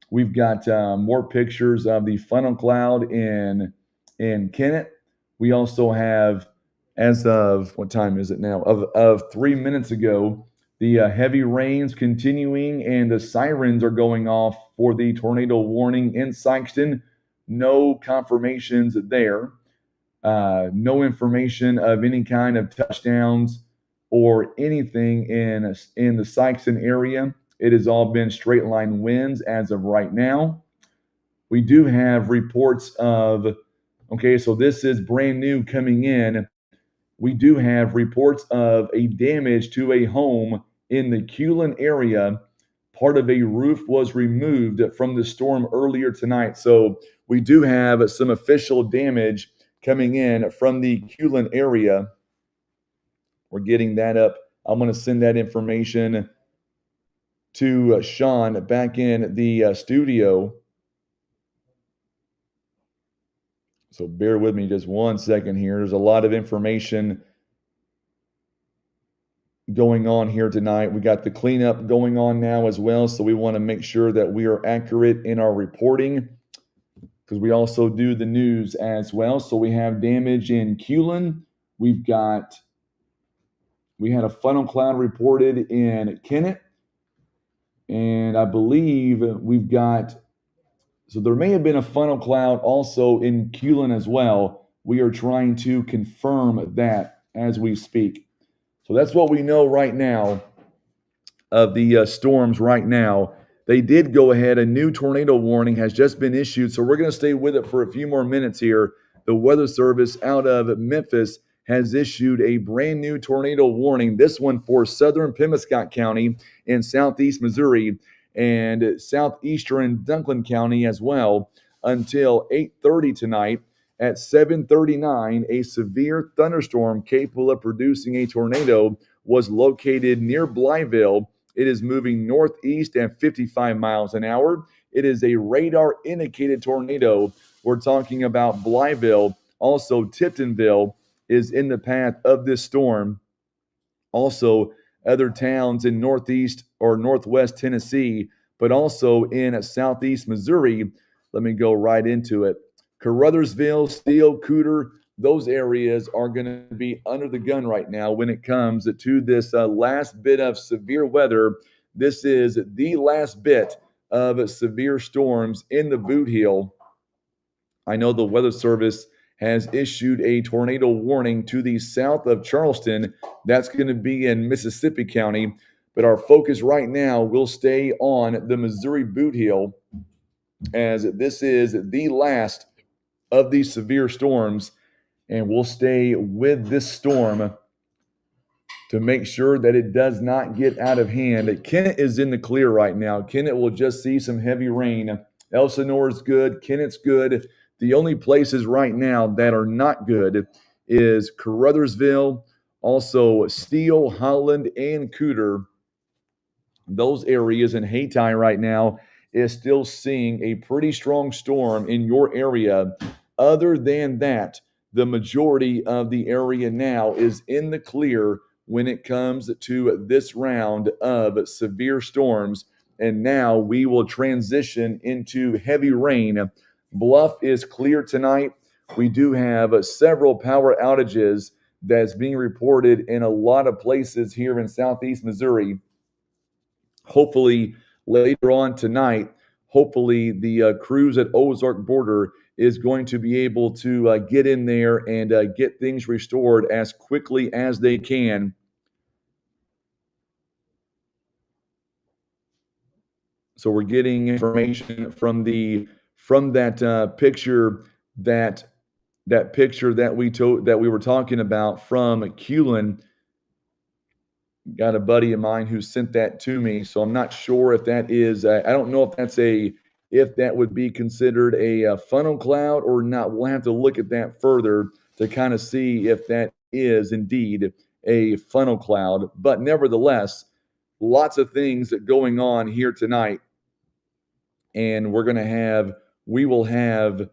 We've got more pictures of the funnel cloud in Kennett. We also have, as of what time is it now? Of 3 minutes ago, the heavy rains continuing and the sirens are going off for the tornado warning in Sikeston. No confirmations there. No information of any kind of touchdowns or anything in the Sikeston area. It has all been straight line winds as of right now. We do have reports of, okay, so this is brand new coming in. We do have reports of a damage to a home in the Culin area. Part of a roof was removed from the storm earlier tonight. So we do have some official damage coming in from the Culin area. We're getting that up. I'm going to send that information to Sean back in the studio. So bear with me just 1 second here. There's a lot of information going on here tonight. We got the cleanup going on now as well. So we want to make sure that we are accurate in our reporting because we also do the news as well. So we have damage in Culin. We had a funnel cloud reported in Kennett. And I believe so there may have been a funnel cloud also in Culin as well. We are trying to confirm that as we speak. So that's what we know right now of the storms right now. They did go ahead. A new tornado warning has just been issued. So we're going to stay with it for a few more minutes here. The Weather Service out of Memphis has issued a brand new tornado warning. This one for southern Pemiscot County in southeast Missouri and southeastern Dunklin County as well until 8:30 tonight. At 7:39, a severe thunderstorm capable of producing a tornado was located near Blytheville. It is moving northeast at 55 miles an hour. It is a radar indicated tornado. We're talking about Blytheville. Also, Tiptonville is in the path of this storm. Also, other towns in northeast or northwest Tennessee, but also in southeast Missouri. Let me go right into it. Carruthersville, Steele, Cooter, those areas are going to be under the gun right now when it comes to this last bit of severe weather. This is the last bit of severe storms in the Bootheel. I know the Weather Service has issued a tornado warning to the south of Charleston. That's going to be in Mississippi County. But our focus right now will stay on the Missouri Bootheel, as this is the last of these severe storms. And we'll stay with this storm to make sure that it does not get out of hand. Kennett is in the clear right now. Kennett will just see some heavy rain. Elsinore's good. Kennett's good. The only places right now that are not good is Carruthersville, also Steele, Holland, and Cooter. Those areas in Hayti right now is still seeing a pretty strong storm in your area. Other than that, the majority of the area now is in the clear when it comes to this round of severe storms. And now we will transition into heavy rain. Bluff is clear tonight. We do have several power outages that's being reported in a lot of places here in southeast Missouri. Hopefully, later on tonight, hopefully the crews at Ozark border is going to be able to get in there and get things restored as quickly as they can. So we're getting information from that picture that picture that we were talking about from Culin. Got a buddy of mine who sent that to me, so I'm not sure if that is. I don't know if that would be considered a funnel cloud or not. We'll have to look at that further to kind of see if that is indeed a funnel cloud. But nevertheless, lots of things going on here tonight, and we will have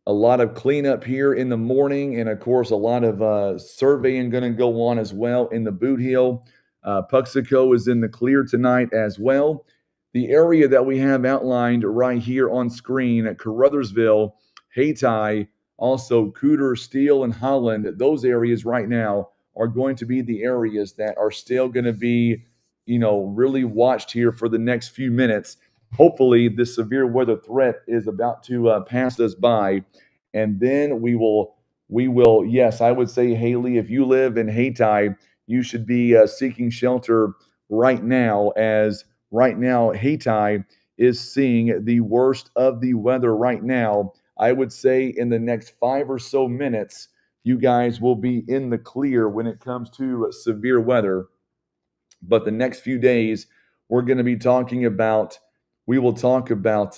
a lot of cleanup here in the morning, and of course, a lot of surveying going to go on as well in the Bootheel. Puxico is in the clear tonight as well. The area that we have outlined right here on screen at Carruthersville, Hayti, also Cooter, Steele, and Holland, those areas right now are going to be the areas that are still going to be, really watched here for the next few minutes. Hopefully, this severe weather threat is about to pass us by, and then we will. Yes, I would say, Haley, if you live in Hayti, you should be seeking shelter right now, as right now Hayti is seeing the worst of the weather right now. I would say in the next 5 or so minutes, you guys will be in the clear when it comes to severe weather. But the next few days, we're going to be talking about. We will talk about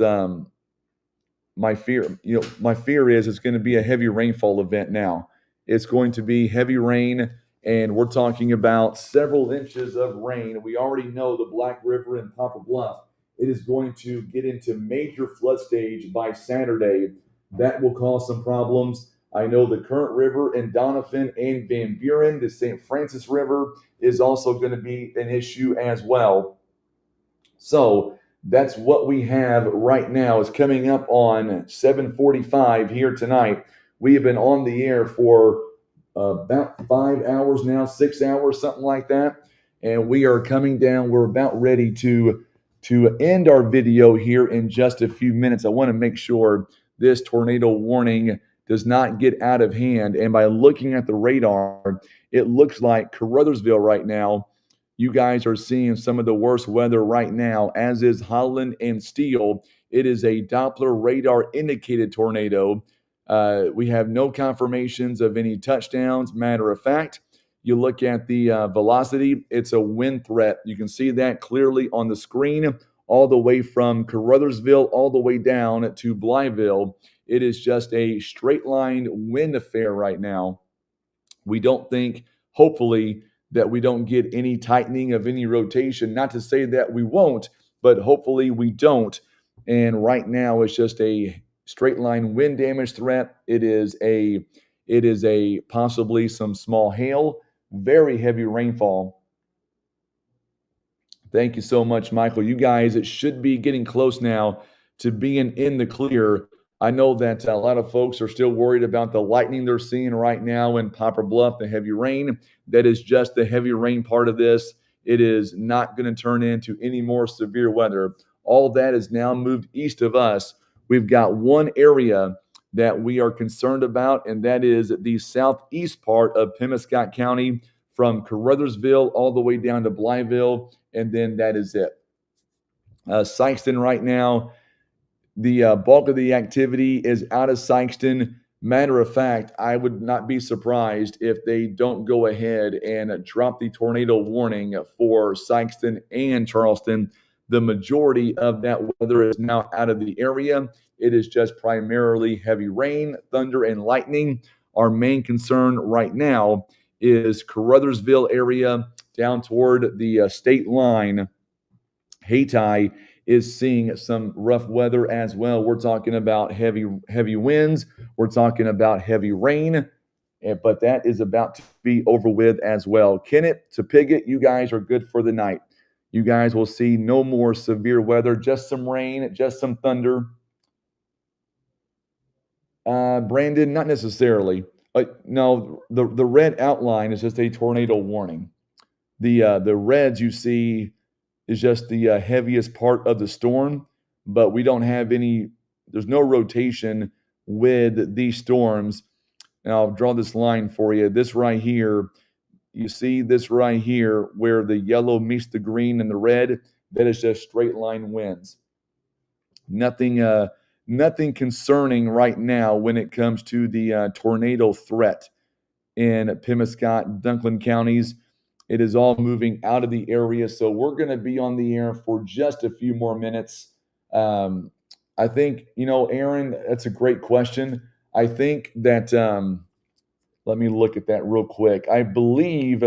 my fear. My fear is it's going to be a heavy rainfall event now. It's going to be heavy rain, and we're talking about several inches of rain. We already know the Black River and Poplar Bluff. It is going to get into major flood stage by Saturday. That will cause some problems. I know the Current River in Doniphan and Van Buren, the St. Francis River, is also going to be an issue as well. So that's what we have right now. Is coming up on 7:45 here tonight. We have been on the air for about 5 hours now, 6 hours, something like that. And we are coming down. We're about ready to end our video here in just a few minutes. I want to make sure this tornado warning does not get out of hand. And by looking at the radar, it looks like Carruthersville right now, you guys are seeing some of the worst weather right now, as is Holland and Steele. It is a Doppler radar indicated tornado. We have no confirmations of any touchdowns. Matter of fact, you look at the velocity, it's a wind threat. You can see that clearly on the screen, all the way from Carruthersville all the way down to Blytheville. It is just a straight line wind affair right now. We don't think, hopefully, that we don't get any tightening of any rotation. Not to say that we won't, but hopefully we don't. And right now it's just a straight line wind damage threat. It is a possibly some small hail, very heavy rainfall. Thank you so much, Michael. You guys, it should be getting close now to being in the clear. I know that a lot of folks are still worried about the lightning they're seeing right now in Poplar Bluff, the heavy rain. That is just the heavy rain part of this. It is not going to turn into any more severe weather. All that is now moved east of us. We've got one area that we are concerned about, and that is the southeast part of Pemiscot County, from Carruthersville all the way down to Blytheville, and then that is it. Sikeston right now, the bulk of the activity is out of Sikeston. Matter of fact, I would not be surprised if they don't go ahead and drop the tornado warning for Sikeston and Charleston. The majority of that weather is now out of the area. It is just primarily heavy rain, thunder, and lightning. Our main concern right now is Carruthersville area down toward the state line. Hayti is seeing some rough weather as well. We're talking about heavy winds. We're talking about heavy rain, but that is about to be over with as well. Kennett to Piggott, you guys are good for the night. You guys will see no more severe weather, just some rain, just some thunder. Brandon, not necessarily. No, the red outline is just a tornado warning. The reds you see is just the heaviest part of the storm, but we don't have any. There's no rotation with these storms. And I'll draw this line for you. This right here, you see this right here, where the yellow meets the green and the red. That is just straight line winds. Nothing concerning right now when it comes to the tornado threat in Pemiscot, Dunklin counties. It is all moving out of the area, so we're going to be on the air for just a few more minutes. I think, Aaron, that's a great question. I think that let me look at that real quick. I believe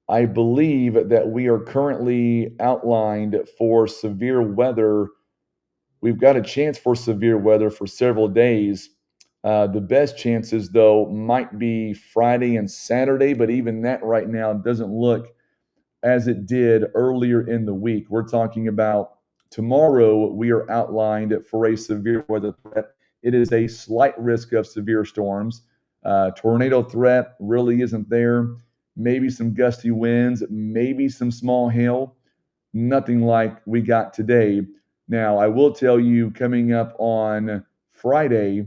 that we are currently outlined for severe weather. We've got a chance for severe weather for several days. The best chances, though, might be Friday and Saturday, but even that right now doesn't look as it did earlier in the week. We're talking about tomorrow, we are outlined for a severe weather threat. It is a slight risk of severe storms. Tornado threat really isn't there. Maybe some gusty winds, maybe some small hail. Nothing like we got today. Now, I will tell you, coming up on Friday,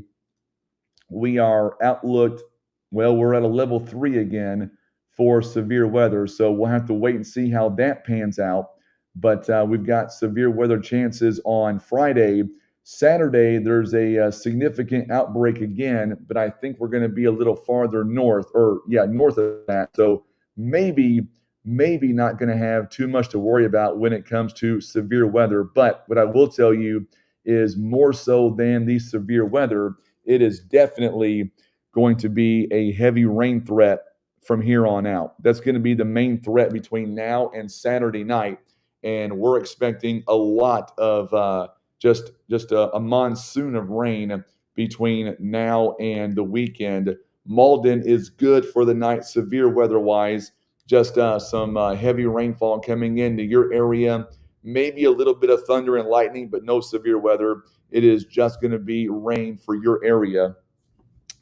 we are outlooked, well, we're at a level 3 again for severe weather. So we'll have to wait and see how that pans out. But we've got severe weather chances on Friday. Saturday, there's a significant outbreak again, but I think we're going to be a little farther north, north of that. So maybe not going to have too much to worry about when it comes to severe weather. But what I will tell you is more so than the severe weather, it is definitely going to be a heavy rain threat from here on out. That's going to be the main threat between now and Saturday night. And we're expecting a lot of just a monsoon of rain between now and the weekend. Malden is good for the night, severe weather-wise. Just some heavy rainfall coming into your area. Maybe a little bit of thunder and lightning, but no severe weather. It is just going to be rain for your area.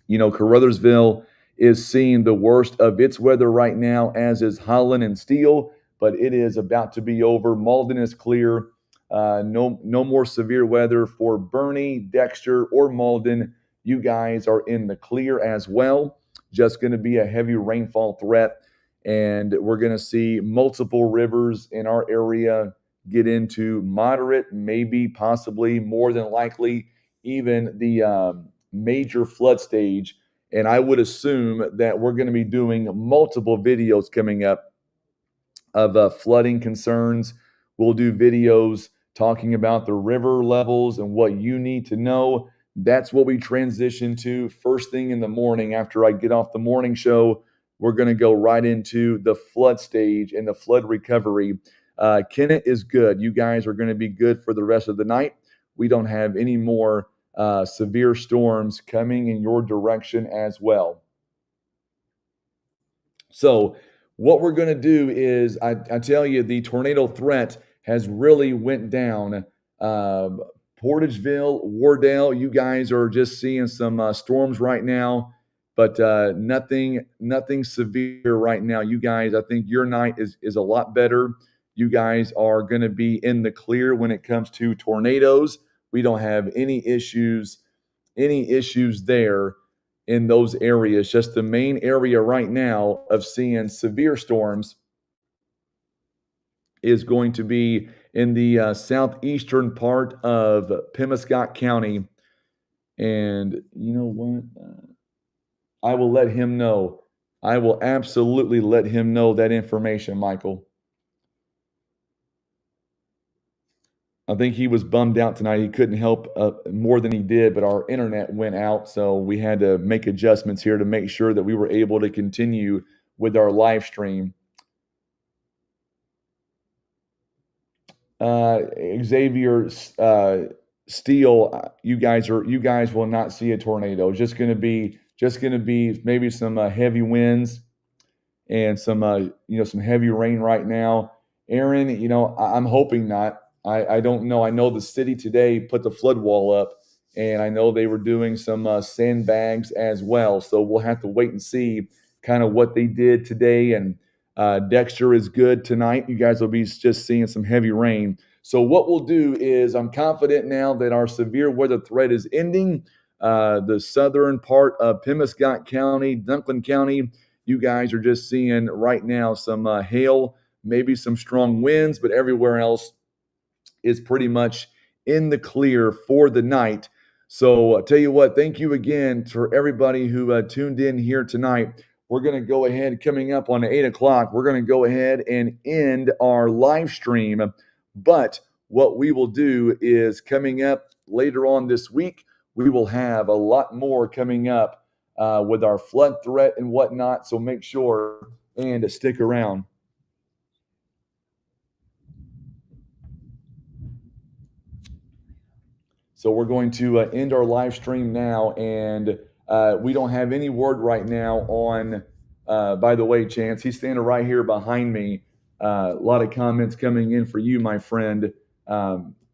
Caruthersville is seeing the worst of its weather right now, as is Holland and Steele, but it is about to be over. Malden is clear. No more severe weather for Bernie, Dexter, or Malden. You guys are in the clear as well. Just going to be a heavy rainfall threat, and we're going to see multiple rivers in our area get into moderate, maybe possibly more than likely even the major flood stage. And I would assume that we're going to be doing multiple videos coming up of flooding concerns. We'll do videos talking about the river levels and what you need to know. That's what we transition to first thing in the morning after I get off the morning show. We're going to go right into the flood stage and the flood recovery. Kennett is good. You guys are going to be good for the rest of the night. We don't have any more severe storms coming in your direction as well. So what we're going to do is, I tell you, the tornado threat has really went down. Portageville, Wardell, you guys are just seeing some storms right now, but nothing severe right now. You guys, I think your night is a lot better. You guys are going to be in the clear when it comes to tornadoes. We don't have any issues there in those areas. Just the main area right now of seeing severe storms is going to be in the southeastern part of Pemiscot County. And you know what? I will let him know. I will absolutely let him know that information, Michael. I think he was bummed out tonight. He couldn't help more than he did, but our internet went out, so we had to make adjustments here to make sure that we were able to continue with our live stream. Xavier Steele, you guys will not see a tornado. It's just gonna be maybe some heavy winds and some heavy rain right now. Aaron, I'm hoping not. I don't know. I know the city today put the flood wall up, and I know they were doing some sandbags as well. So we'll have to wait and see kind of what they did today. And Dexter is good tonight. You guys will be just seeing some heavy rain. So what we'll do is I'm confident now that our severe weather threat is ending. The southern part of Pemiscot County, Dunklin County, you guys are just seeing right now some hail, maybe some strong winds, but everywhere else is pretty much in the clear for the night. So I'll tell you what, thank you again for everybody who tuned in here tonight. We're going to go ahead, coming up on 8 o'clock, we're going to go ahead and end our live stream. But what we will do is coming up later on this week, we will have a lot more coming up with our flood threat and whatnot. So make sure and stick around. So we're going to end our live stream now, and we don't have any word right now on, by the way, Chance, he's standing right here behind me. A lot of comments coming in for you, my friend.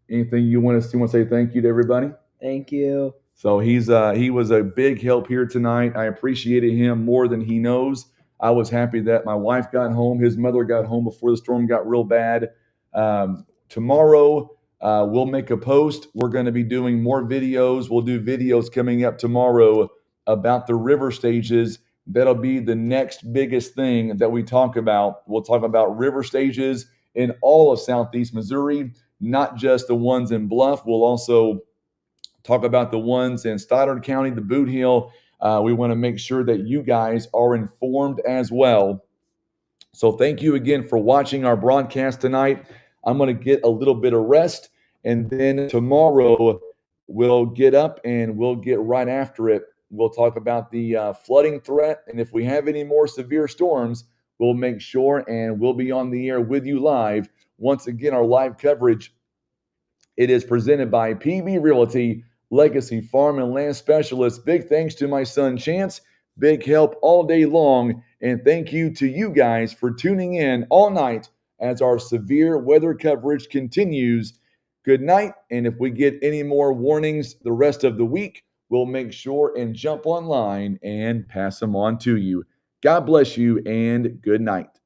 Anything you want to say thank you to everybody? Thank you. So he was a big help here tonight. I appreciated him more than he knows. I was happy that my wife got home. His mother got home before the storm got real bad. Tomorrow, we'll make a post. We're going to be doing more videos. We'll do videos coming up tomorrow about the river stages. That'll be the next biggest thing that we talk about. We'll talk about river stages in all of Southeast Missouri, not just the ones in Bluff. We'll also talk about the ones in Stoddard County, the Bootheel. We want to make sure that you guys are informed as well. So thank you again for watching our broadcast tonight. I'm going to get a little bit of rest, and then tomorrow we'll get up and we'll get right after it. We'll talk about the flooding threat, and if we have any more severe storms, we'll make sure and we'll be on the air with you live. Once again, our live coverage, it is presented by PB Realty, Legacy Farm and Land Specialist. Big thanks to my son Chance. Big help all day long. And thank you to you guys for tuning in all night as our severe weather coverage continues. Good night. And if we get any more warnings the rest of the week, we'll make sure and jump online and pass them on to you. God bless you and good night.